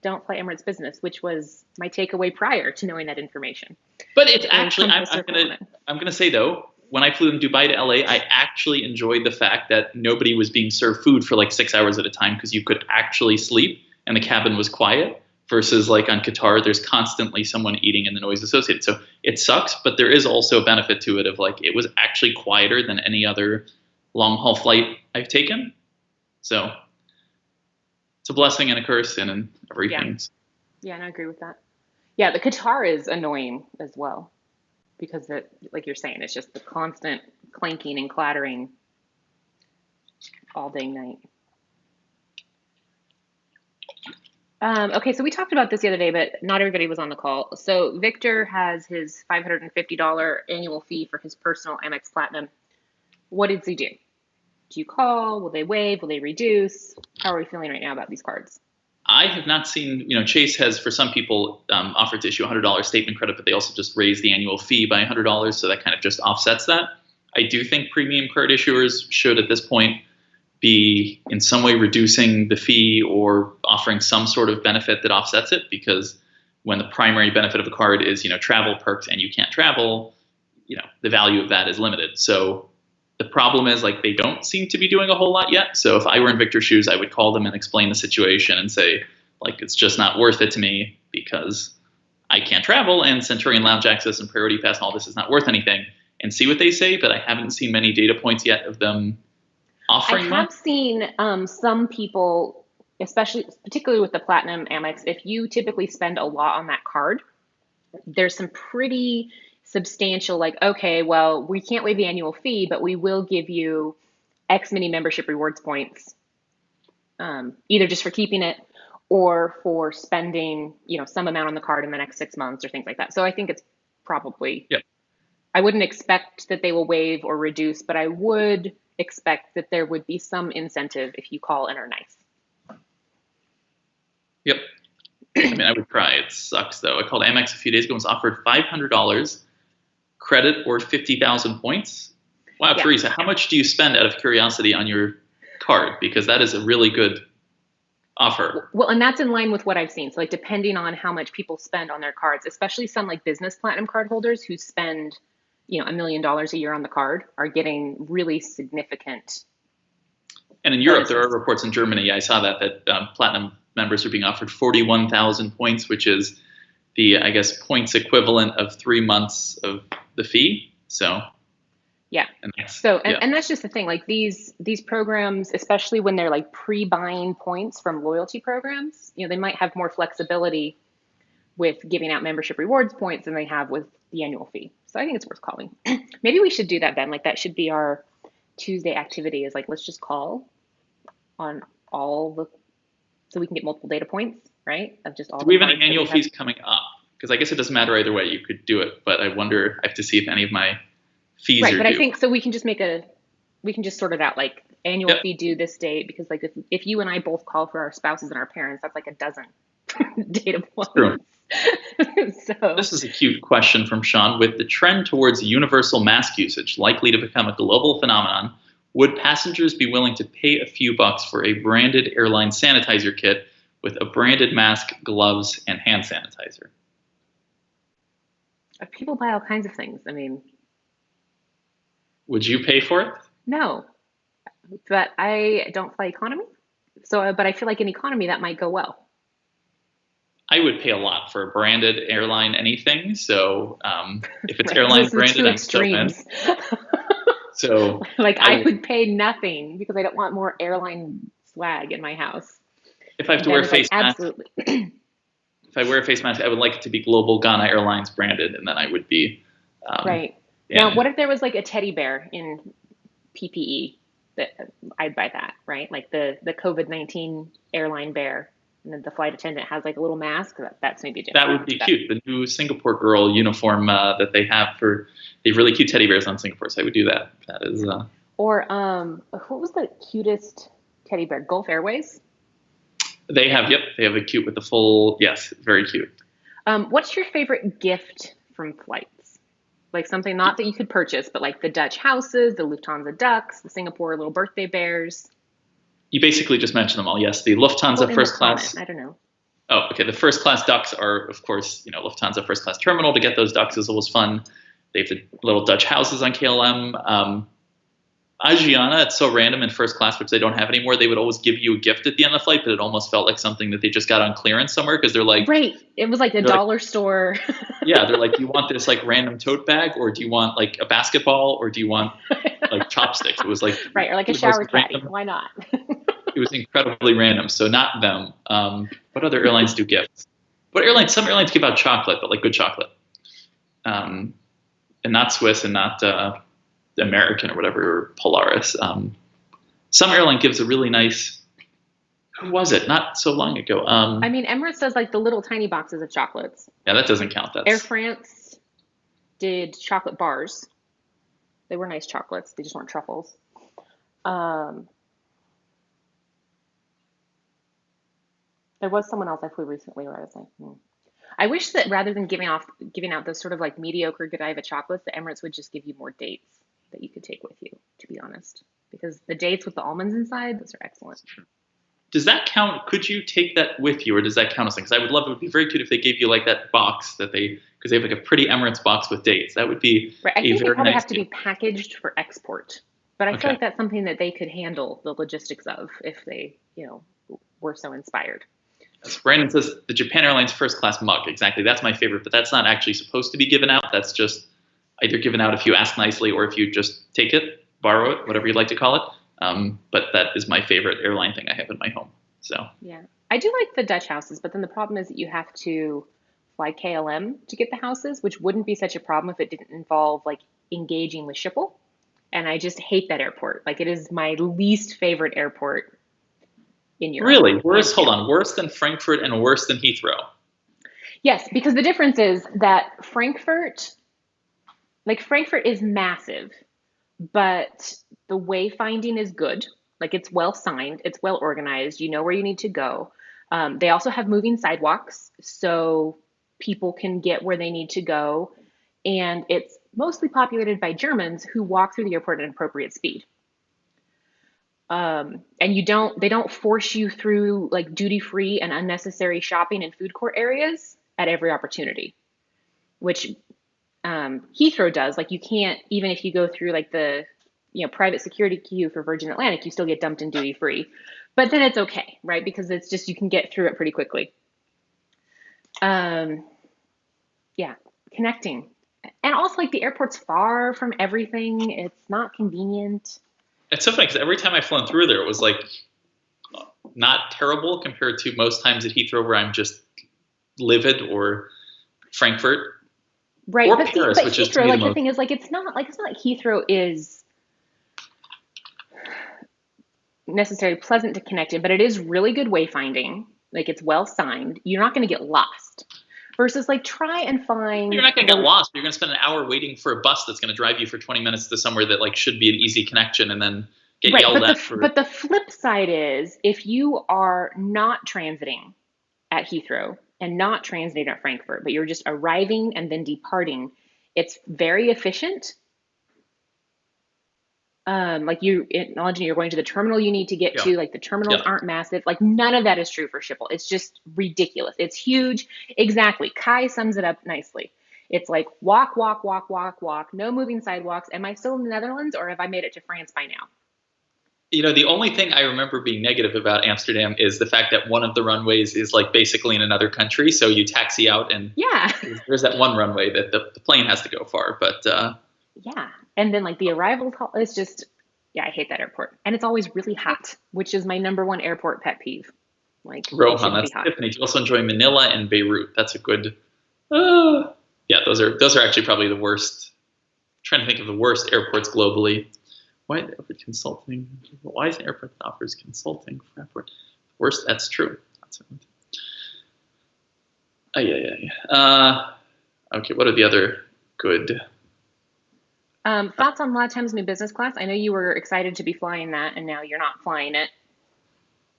don't play Emirates business, which was my takeaway prior to knowing that information. But it's So we've actually, come full circle on it. I'm gonna say though, when I flew from Dubai to LA, I actually enjoyed the fact that nobody was being served food for like 6 hours at a time because you could actually sleep and the cabin was quiet. Versus like on Qatar, there's constantly someone eating and the noise associated. So it sucks, but there is also a benefit to it of like it was actually quieter than any other long haul flight I've taken. So it's a blessing and a curse and Yeah, everything. yeah, and I agree with that. Yeah, the Qatar is annoying as well because it, like you're saying, it's just the constant clanking and clattering all day night. Okay, so we talked about this the other day, but not everybody was on the call. So Victor has his $550 annual fee for his personal Amex Platinum. What does he do? Do you call? Will they waive? Will they reduce? How are we feeling right now about these cards? I have not seen, Chase has for some people offered to issue $100 statement credit, but they also just raise the annual fee by $100, so that kind of just offsets that. I do think premium card issuers should at this point be in some way reducing the fee or offering some sort of benefit that offsets it, because when the primary benefit of a card is, travel perks and you can't travel, the value of that is limited. So the problem is like they don't seem to be doing a whole lot yet. So if I were in Victor's shoes, I would call them and explain the situation and say, like, it's just not worth it to me because I can't travel and Centurion Lounge Access and Priority Pass and all this is not worth anything, and see what they say. But I haven't seen many data points yet of them I offering much. have seen some people, especially particularly with the Platinum Amex, if you typically spend a lot on that card, there's some pretty substantial, like, okay, well, we can't waive the annual fee, but we will give you X many membership rewards points, either just for keeping it or for spending, some amount on the card in the next 6 months or things like that. So I think it's probably, Yep. I wouldn't expect that they will waive or reduce, but I would expect that there would be some incentive if you call and are nice. Yep. I mean, I would try. It sucks though. I called Amex a few days ago and was offered $500 credit or 50,000 points. Wow, Yeah. Teresa, how much do you spend out of curiosity on your card? Because that is a really good offer. Well, and that's in line with what I've seen. So, like, depending on how much people spend on their cards, especially some like business platinum card holders who spend, $1 million a year on the card, are getting really significant And in Europe, there are bonuses. reports in Germany. I saw that platinum members are being offered 41,000 points, which is the, I guess, points equivalent of 3 months of the fee. So, Yeah. and that's, So, yeah. and that's just the thing. Like these programs, especially when they're like pre-buying points from loyalty programs, they might have more flexibility with giving out membership rewards points than they have with the annual fee. So I think it's worth calling. Maybe we should do that then. Like that should be our Tuesday activity, is like, let's just call on all the, so we can get multiple data points, right? Of just all Do the we have any cards that annual we have. fees coming up? Because I guess it doesn't matter either way. You could do it, but I wonder, I have to see if any of my fees Right. are But I due. think so we can just we can just sort it out, like annual Yep. fee due this date, because like if you and I both call for our spouses and our parents, that's like a dozen data True. points. So This is a cute question from Sean. With the trend towards universal mask usage likely to become a global phenomenon, would passengers be willing to pay a few bucks for a branded airline sanitizer kit with a branded mask, gloves, and hand sanitizer? people buy all kinds of things. I mean, Would you pay for it? no, but I don't fly economy. So, but I feel like in economy that might go well. I would pay a lot for a branded airline anything. So if it's Right. airline Those are the branded, two I'm so in. extremes. So Like I I will, would pay nothing because I don't want more airline swag in my house. if I have to wear Ben a is like, face mask, absolutely. if I wear a face mask, I would like it to be Global Ghana Airlines branded, and then I would be um, Right. Now, in. what if there was like a teddy bear in PPE? That I'd buy that, right? Like the COVID-19 airline bear, and then the flight attendant has like a little mask. That's maybe That different. would be cute. The new Singapore girl uniform that they have they have really cute teddy bears on Singapore, so I would do that. That is, Or what was the cutest teddy bear? Gulf Airways. they have a cute with the full, yes, very cute. What's your favorite gift from flights? Like something not that you could purchase, but like the Dutch houses, the Lufthansa ducks, the Singapore little birthday bears. You basically just mentioned them all. Yes, the Well, Lufthansa in the first comment, class. I don't know. Oh, okay. The first class ducks are, of course, Lufthansa first class terminal. To get those ducks is always fun. They have the little Dutch houses on KLM. Asiana, it's so random in first class, which they don't have anymore. They would always give you a gift at the end of the flight, but it almost felt like something that they just got on clearance somewhere because Right. It was like a they're like, dollar store. yeah, they're like, do you want this like random tote bag, or do you want like a basketball, or do you want like chopsticks? It was like Right. Or like a the most shower caddy. random. Why not? It was incredibly random. So not them. What other airlines do gifts? What airlines? Some airlines give out chocolate, but like good chocolate, and not Swiss and not American or whatever, or Polaris. Some airline gives a really nice Who was it? Not so long ago. I mean, Emirates does like the little tiny boxes of chocolates. Yeah, that doesn't count. Air That's France did chocolate bars. They were nice chocolates. They just weren't truffles. Um, there was someone else I flew recently where I was like, I wish that rather than giving out those sort of like mediocre Godiva chocolates, the Emirates would just give you more dates that you could take with you, to be honest. Because the dates with the almonds inside, those are excellent. Does that count? Could you take that with you, or does that count as something? Because I would love it. Would be very cute if they gave you like that box that because they have like a pretty Emirates box with dates. That would be Right. I a think they very probably nice have to be deal. packaged for export. But I feel Okay. like that's something that they could handle the logistics of if they, were so inspired. So Brandon says the Japan Airlines first class mug. Exactly. That's my favorite, but that's not actually supposed to be given out. That's just either given out if you ask nicely or if you just take it, borrow it, whatever you'd like to call it. But that is my favorite airline thing I have in my home. So Yeah. I do like the Dutch houses, but then the problem is that you have to fly KLM to get the houses, which wouldn't be such a problem if it didn't involve like engaging with Schiphol. And I just hate that airport. Like it is my least favorite airport in Europe, really, hands worse. Hold down. on, worse than Frankfurt and worse than Heathrow. Yes, because the difference is that Frankfurt is massive, but the wayfinding is good. Like it's well signed, it's well organized. You know where you need to go. They also have moving sidewalks, so people can get where they need to go. And it's mostly populated by Germans who walk through the airport at an appropriate speed. And they don't force you through like duty free and unnecessary shopping and food court areas at every opportunity, which Heathrow does. Like you can't, even if you go through like the private security queue for Virgin Atlantic, you still get dumped in duty free. But then it's okay, right? Because it's just you can get through it pretty quickly. Um, yeah, connecting, and also like the airport's far from everything. It's not convenient. It's so funny because every time I've flown through there, it was like not terrible compared to most times at Heathrow where I'm just livid, or Frankfurt Right, or but see, Paris, but which is to Heathrow, me the like the most. thing is, like it's not like Heathrow is necessarily pleasant to connect in, but it is really good wayfinding. Like it's well signed. You're not going to get lost. Versus like try and You're find not going to get the lost. You're going to spend an hour waiting for a bus that's going to drive you for 20 minutes to somewhere that like should be an easy connection, and then get right, yelled at for. but the flip side is if you are not transiting at Heathrow and not transiting at Frankfurt, but you're just arriving and then departing, it's very efficient. Like you acknowledging you're going to the terminal you need to get Yeah, to, like the terminals yeah. aren't massive. Like none of that is true for Schiphol. It's just ridiculous. It's huge. Exactly. Kai sums it up nicely. It's like walk, walk, walk, walk, walk, no moving sidewalks. Am I still in the Netherlands or have I made it to France by now? The only thing I remember being negative about Amsterdam is the fact that one of the runways is like basically in another country. So you taxi out, and Yeah. there's that one runway that the plane has to go far. But Yeah. And then like the arrival call is just, yeah, I hate that airport. And it's always really hot, which is my number one airport pet peeve. Like it Rohan, shouldn't be that's hot. Tiffany. Do you also enjoy Manila and Beirut? That's a good. Uh, yeah, those are actually probably the worst. I'm trying to think of the worst airports globally. Why airport consulting? Why is an airport that offers consulting for airport? Worst. That's true. That's it. Yeah. Okay. What are the other good? Thoughts on LATAM's new business class? I know you were excited to be flying that, and now you're not flying it.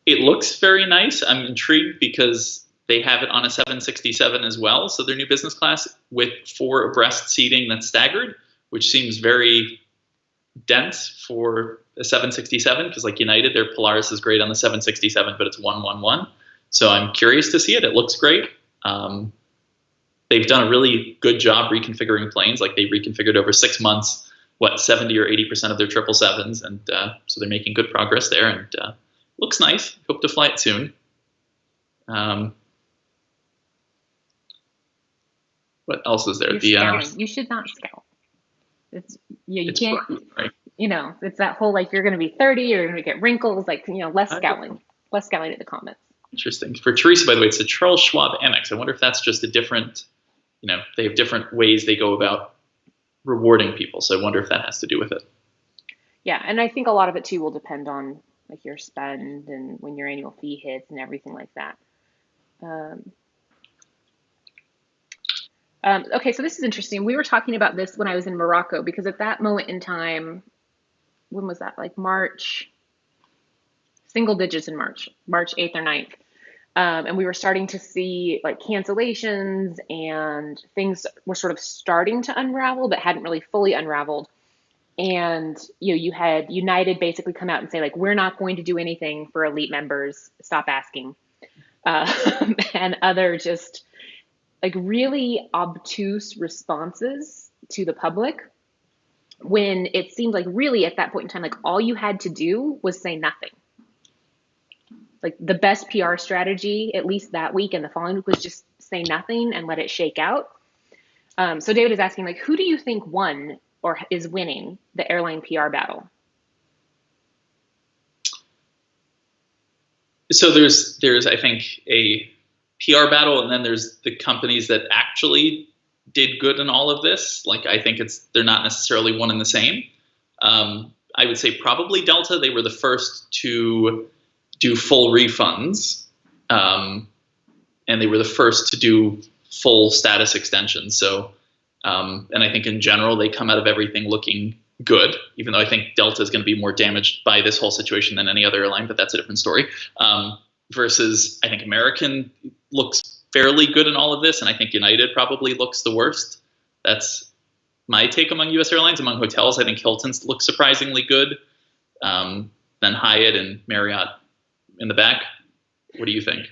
It looks very nice. I'm intrigued because they have it on a 767 as well. So their new business class with 4 abreast seating that's staggered, which seems very dense for a 767 because like United, their Polaris is great on the 767, but it's 111. So I'm curious to see it. It looks great. Um, they've done a really good job reconfiguring planes. Like they reconfigured over 6 months, 70 or 80% of their 777s, and so they're making good progress there. And looks nice. Hope to fly it soon. Um, what else is there? You're scowling. You should not scowl. It's you It's can't. right. It's that whole like you're going to be 30, you're going to get wrinkles. Like less I, scowling, less scowling at the comments. Interesting. For Teresa, by the way, it's a Charles Schwab Amex. I wonder if that's just a different. They have different ways they go about rewarding people. So I wonder if that has to do with it. Yeah, and I think a lot of it too will depend on like your spend and when your annual fee hits and everything like that. Um, okay, so this is interesting. We were talking about this when I was in Morocco because at that moment in time, when was that? Like March, single digits in March, March 8th or 9th. And we were starting to see like cancellations and things were sort of starting to unravel, but hadn't really fully unraveled. And you had United basically come out and say like, we're not going to do anything for elite members. Stop asking. And other just like really obtuse responses to the public when it seemed like really at that point in time, like all you had to do was say nothing. Like the best PR strategy, at least that week and the following week, was just say nothing and let it shake out. So David is asking, like, who do you think won or is winning the airline PR battle? So there's I think a PR battle, and then there's the companies that actually did good in all of this. Like I think they're not necessarily one and the same. I would say probably Delta. They were the first to do full refunds, and they were the first to do full status extensions. So, and I think in general they come out of everything looking good, even though I think Delta is going to be more damaged by this whole situation than any other airline, but that's a different story. Versus I think American looks fairly good in all of this, and I think United probably looks the worst. That's my take among U.S. airlines. Among hotels, I think Hilton looks surprisingly good. Then Hyatt and Marriott in the back. What do you think?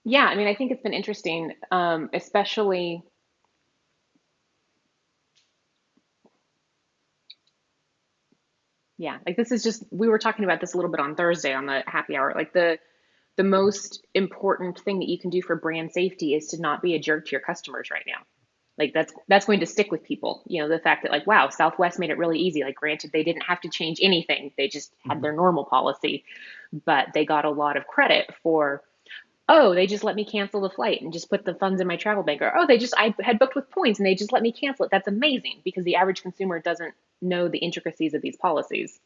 Yeah, I mean, I think it's been interesting, especially, yeah, like this is just, we were talking about this a little bit on Thursday on the happy hour. Like the most important thing that you can do for brand safety is to not be a jerk to your customers right now. Like that's going to stick with people. The fact that like, wow, Southwest made it really easy. Like granted, they didn't have to change anything. They just had their normal policy, but they got a lot of credit for, oh, they just let me cancel the flight and just put the funds in my travel bank. Or, oh, I had booked with points and they just let me cancel it. That's amazing because the average consumer doesn't know the intricacies of these policies.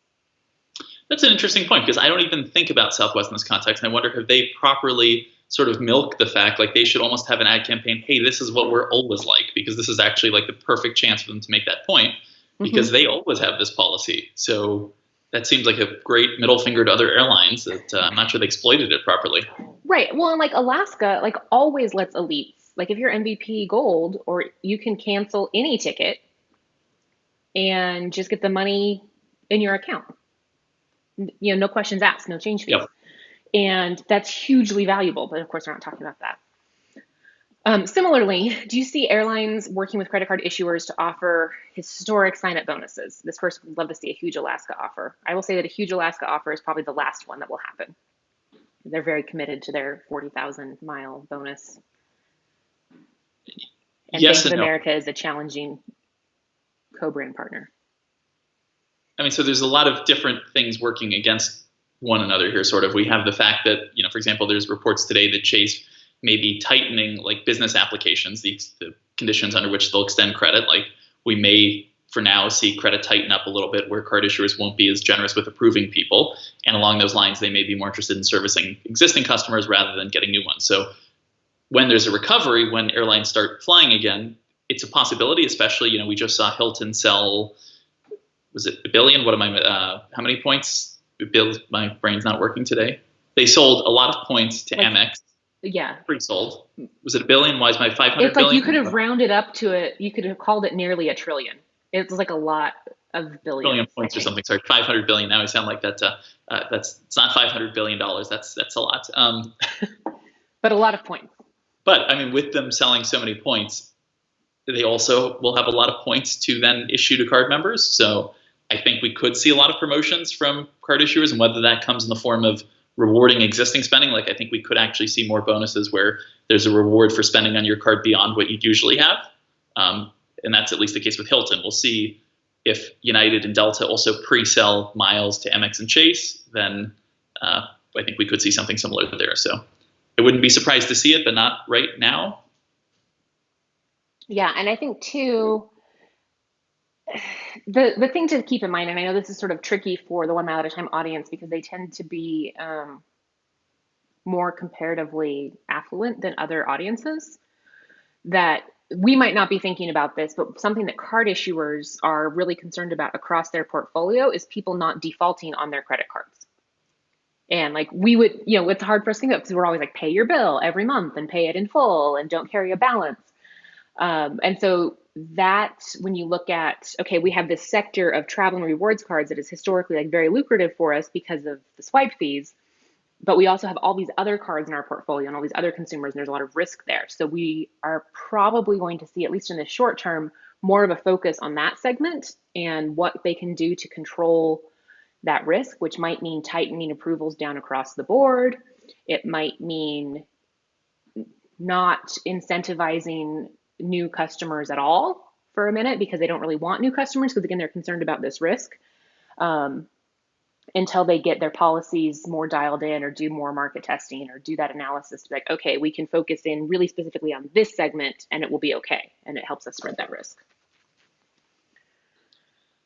That's an interesting point because I don't even think about Southwest in this context. And I wonder if they properly sort of milk the fact like they should almost have an ad campaign. Hey, this is what we're always like, because this is actually like the perfect chance for them to make that point because they always have this policy. So that seems like a great middle finger to other airlines that I'm not sure they exploited it properly. Right. Well, and like Alaska, like always lets elites, like if you're MVP Gold, or you can cancel any ticket and just get the money in your account. No questions asked, no change fees. Yep. And that's hugely valuable. But of course, we're not talking about that. Similarly, do you see airlines working with credit card issuers to offer historic sign-up bonuses? This person would love to see a huge Alaska offer. I will say that a huge Alaska offer is probably the last one that will happen. They're very committed to their 40,000 mile bonus. And yes Bank of and America is a challenging co-brand partner. I mean, so there's a lot of different things working against one another here, sort of. We have the fact that, for example, there's reports today that Chase may be tightening like business applications, the conditions under which they'll extend credit. Like we may, for now, see credit tighten up a little bit where card issuers won't be as generous with approving people. And along those lines, they may be more interested in servicing existing customers rather than getting new ones. So when there's a recovery, when airlines start flying again, it's a possibility, especially, we just saw Hilton sell, was it $1 billion? What am I, how many points? My brain's not working today. They sold a lot of points to Amex. Yeah. Pre-sold. Was it $1 billion? Why is my 500 It's like billion? you could have rounded up to it. You could have called it nearly $1 trillion. It was like a lot of billions. Billion points or something. Sorry, 500 billion. Now I sound like that. It's not $500 billion. That's a lot. But a lot of points. But I mean, with them selling so many points, they also will have a lot of points to then issue to card members. So I think we could see a lot of promotions from card issuers, and whether that comes in the form of rewarding existing spending, like I think we could actually see more bonuses where there's a reward for spending on your card beyond what you'd usually have. And that's at least the case with Hilton. We'll see if United and Delta also pre-sell miles to Amex and Chase, then I think we could see something similar there. So I wouldn't be surprised to see it, but not right now. Yeah, and I think too, The thing to keep in mind, and I know this is sort of tricky for the 1 mile at a time audience because they tend to be more comparatively affluent than other audiences, that we might not be thinking about this, but something that card issuers are really concerned about across their portfolio is people not defaulting on their credit cards. And like we would, it's hard for us to think of because we're always like, pay your bill every month and pay it in full and don't carry a balance. And so that when you look at, okay, we have this sector of travel and rewards cards that is historically like very lucrative for us because of the swipe fees, but we also have all these other cards in our portfolio and all these other consumers, and there's a lot of risk there. So we are probably going to see, at least in the short term, more of a focus on that segment and what they can do to control that risk, which might mean tightening approvals down across the board. It might mean not incentivizing new customers at all for a minute because they don't really want new customers because, again, they're concerned about this risk. Until they get their policies more dialed in or do more market testing or do that analysis to be like, okay, we can focus in really specifically on this segment and it will be okay. And it helps us spread that risk.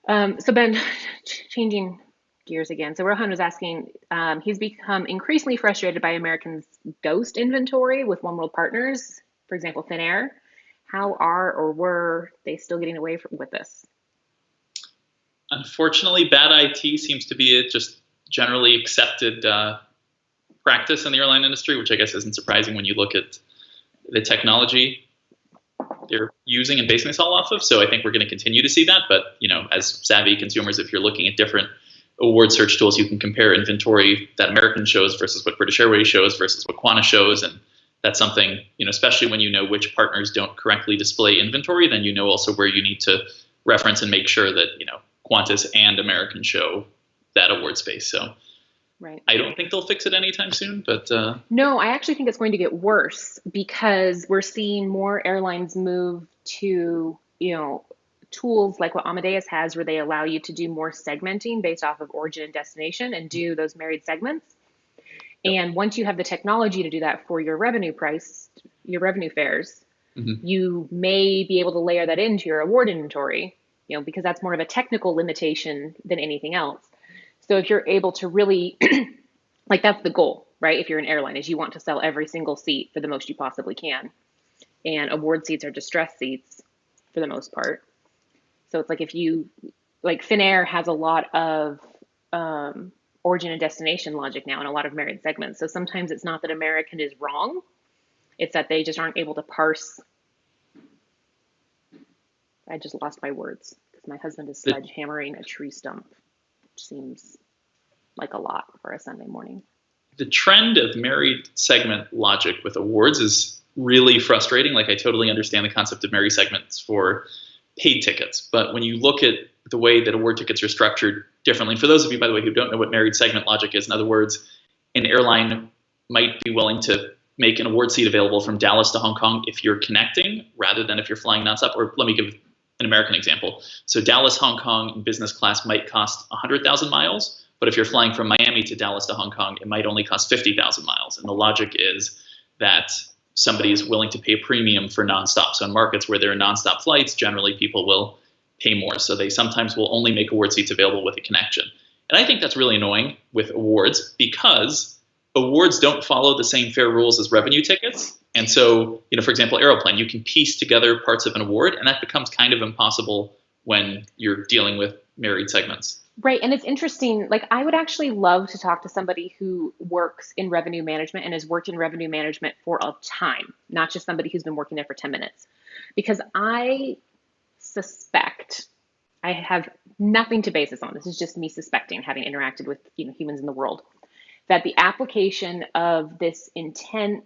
So Ben, changing gears again. So Rohan was asking, he's become increasingly frustrated by Americans' ghost inventory with One World partners, for example, Finnair. How are or were they still getting away with this? Unfortunately, bad IT seems to be a just generally accepted practice in the airline industry, which I guess isn't surprising when you look at the technology they're using and basing this all off of. So I think we're going to continue to see that. But, as savvy consumers, if you're looking at different award search tools, you can compare inventory that American shows versus what British Airways shows versus what Qantas shows. And that's something, especially when you know which partners don't correctly display inventory, then you know also where you need to reference and make sure that, Qantas and American show that award space. So right. I don't think they'll fix it anytime soon, but no, I actually think it's going to get worse because we're seeing more airlines move to, tools like what Amadeus has where they allow you to do more segmenting based off of origin and destination and do those married segments. Yep. And once you have the technology to do that for your revenue fares, you may be able to layer that into your award inventory, because that's more of a technical limitation than anything else. So if you're able to really, like that's the goal, right? If you're an airline, is you want to sell every single seat for the most you possibly can. And award seats are distress seats for the most part. So it's like like Finnair has a lot of origin and destination logic now in a lot of married segments. So sometimes it's not that American is wrong. It's that they just aren't able to parse. I just lost my words because my husband is sledgehammering a tree stump, which seems like a lot for a Sunday morning. The trend of married segment logic with awards is really frustrating. Like I totally understand the concept of married segments for paid tickets, but when you look at the way that award tickets are structured differently, for those of you, by the way, who don't know what married segment logic is, in other words, an airline might be willing to make an award seat available from Dallas to Hong Kong if you're connecting rather than if you're flying nonstop. Or let me give an American example. So Dallas, Hong Kong in business class might cost 100,000 miles, but if you're flying from Miami to Dallas to Hong Kong, it might only cost 50,000 miles. And the logic is that somebody is willing to pay a premium for nonstop. So in markets where there are nonstop flights, generally people will pay more. So they sometimes will only make award seats available with a connection. And I think that's really annoying with awards because awards don't follow the same fare rules as revenue tickets. And so, for example, Aeroplan, you can piece together parts of an award, and that becomes kind of impossible when you're dealing with married segments. Right. And it's interesting. Like, I would actually love to talk to somebody who works in revenue management and has worked in revenue management for a time, not just somebody who's been working there for 10 minutes. Because I suspect, I have nothing to base this on. This is just me suspecting, having interacted with humans in the world, that the application of this intense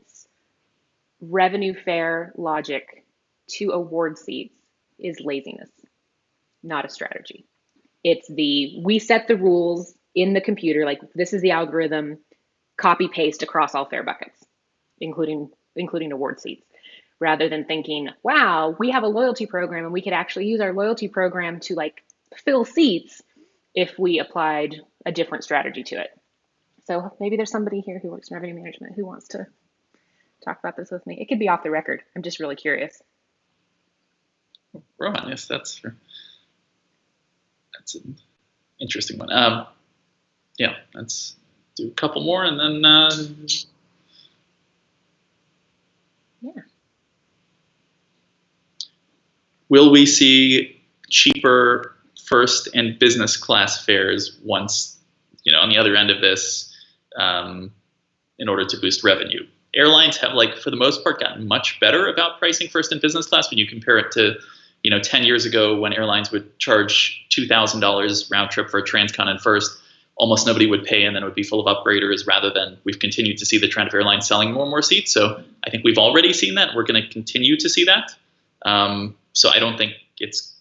revenue fare logic to award seats is laziness, not a strategy. It's we set the rules in the computer, like this is the algorithm, copy paste across all fare buckets, including award seats, rather than thinking, wow, we have a loyalty program and we could actually use our loyalty program to like fill seats if we applied a different strategy to it. So maybe there's somebody here who works in revenue management who wants to talk about this with me. It could be off the record. I'm just really curious. Rohan, yes, that's true. That's an interesting one. Yeah, let's do a couple more, and then yeah. Will we see cheaper first and business class fares once, on the other end of this, in order to boost revenue? Airlines have, for the most part, gotten much better about pricing first and business class when you compare it to, 10 years ago when airlines would charge $2,000 round trip for a transcon and first. Almost nobody would pay, and then it would be full of upgraders, rather than we've continued to see the trend of airlines selling more and more seats. So I think we've already seen that. We're going to continue to see that. So I don't think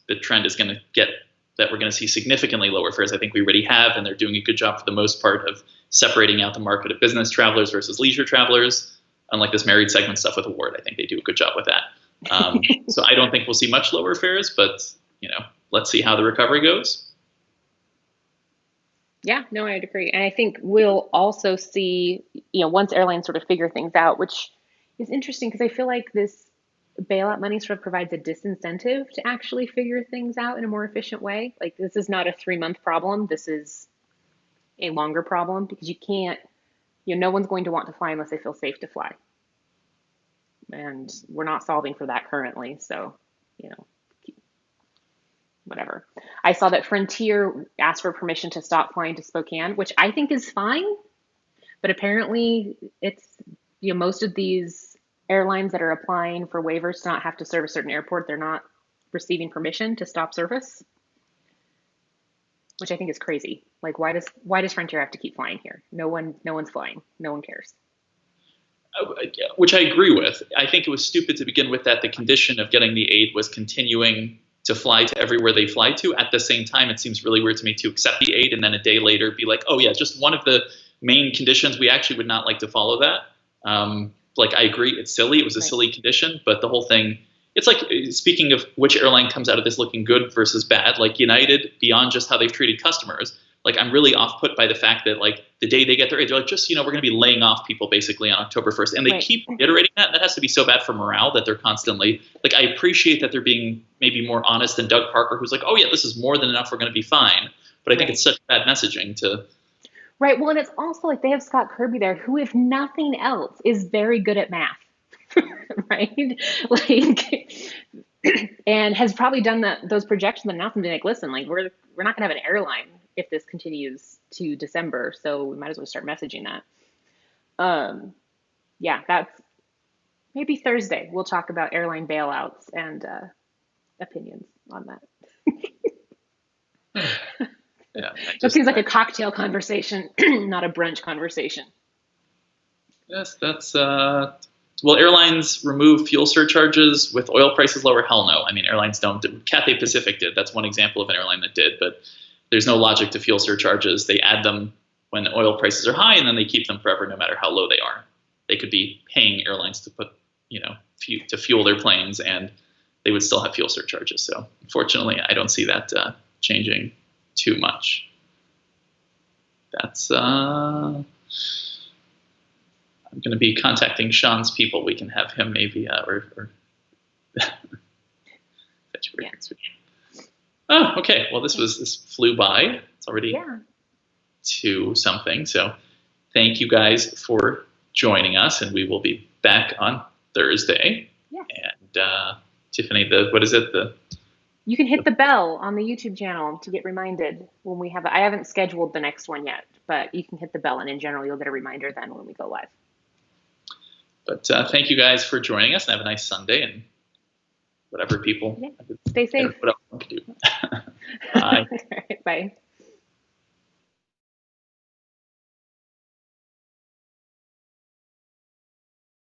the trend is going to get that we're going to see significantly lower fares. I think we already have, and they're doing a good job for the most part of separating out the market of business travelers versus leisure travelers. Unlike this married segment stuff with Award, I think they do a good job with that. So I don't think we'll see much lower fares, but let's see how the recovery goes. Yeah, no, I'd agree. And I think we'll also see, once airlines sort of figure things out, which is interesting because I feel like this bailout money sort of provides a disincentive to actually figure things out in a more efficient way. Like, this is not a 3-month problem. This is a longer problem because you can't, no one's going to want to fly unless they feel safe to fly. And we're not solving for that currently. So, whatever. I saw that Frontier asked for permission to stop flying to Spokane, which I think is fine. But apparently it's, most of these airlines that are applying for waivers to not have to serve a certain airport, they're not receiving permission to stop service, which I think is crazy. Like, why does Frontier have to keep flying here? No one's flying. No one cares. Which I agree with. I think it was stupid to begin with that the condition of getting the aid was continuing to fly to everywhere they fly to. At the same time, it seems really weird to me to accept the aid and then a day later be like, oh yeah, just one of the main conditions. We actually would not like to follow that. I agree, it's silly. It was a silly condition, but the whole thing, it's like, speaking of which airline comes out of this looking good versus bad, like United, beyond just how they've treated customers, I'm really off-put by the fact that the day they get their aid, they're like, just, we're going to be laying off people basically on October 1st. And they keep iterating that. That has to be so bad for morale that they're constantly, I appreciate that they're being maybe more honest than Doug Parker, who's like, oh yeah, this is more than enough. We're going to be fine. But I think it's such bad messaging to. Right. Well, and it's also they have Scott Kirby there, who, if nothing else, is very good at math. Right. And has probably done those projections and announced and been like, listen, we're not going to have an airline if this continues to December, so we might as well start messaging that. Yeah, that's maybe Thursday. We'll talk about airline bailouts and opinions on that. Yeah, it seems like a cocktail conversation, not a brunch conversation. Yes, that's will airlines remove fuel surcharges with oil prices lower? Hell no. I mean, airlines don't. Cathay Pacific did. That's one example of an airline that did, but there's no logic to fuel surcharges. They add them when oil prices are high, and then they keep them forever, no matter how low they are. They could be paying airlines to put, to fuel their planes, and they would still have fuel surcharges. So, unfortunately, I don't see that changing too much. That's. I'm going to be contacting Sean's people. We can have him maybe or. Yeah. Oh, okay. Well, this flew by. It's already 2 something. So thank you guys for joining us, and we will be back on Thursday. Yes. And Tiffany, what is it? You can hit the bell on the YouTube channel to get reminded when we have. I haven't scheduled the next one yet, but you can hit the bell, and in general, you'll get a reminder then when we go live. But thank you guys for joining us, and have a nice Sunday, and whatever people. Stay safe. What else we can do. Bye. All right, bye.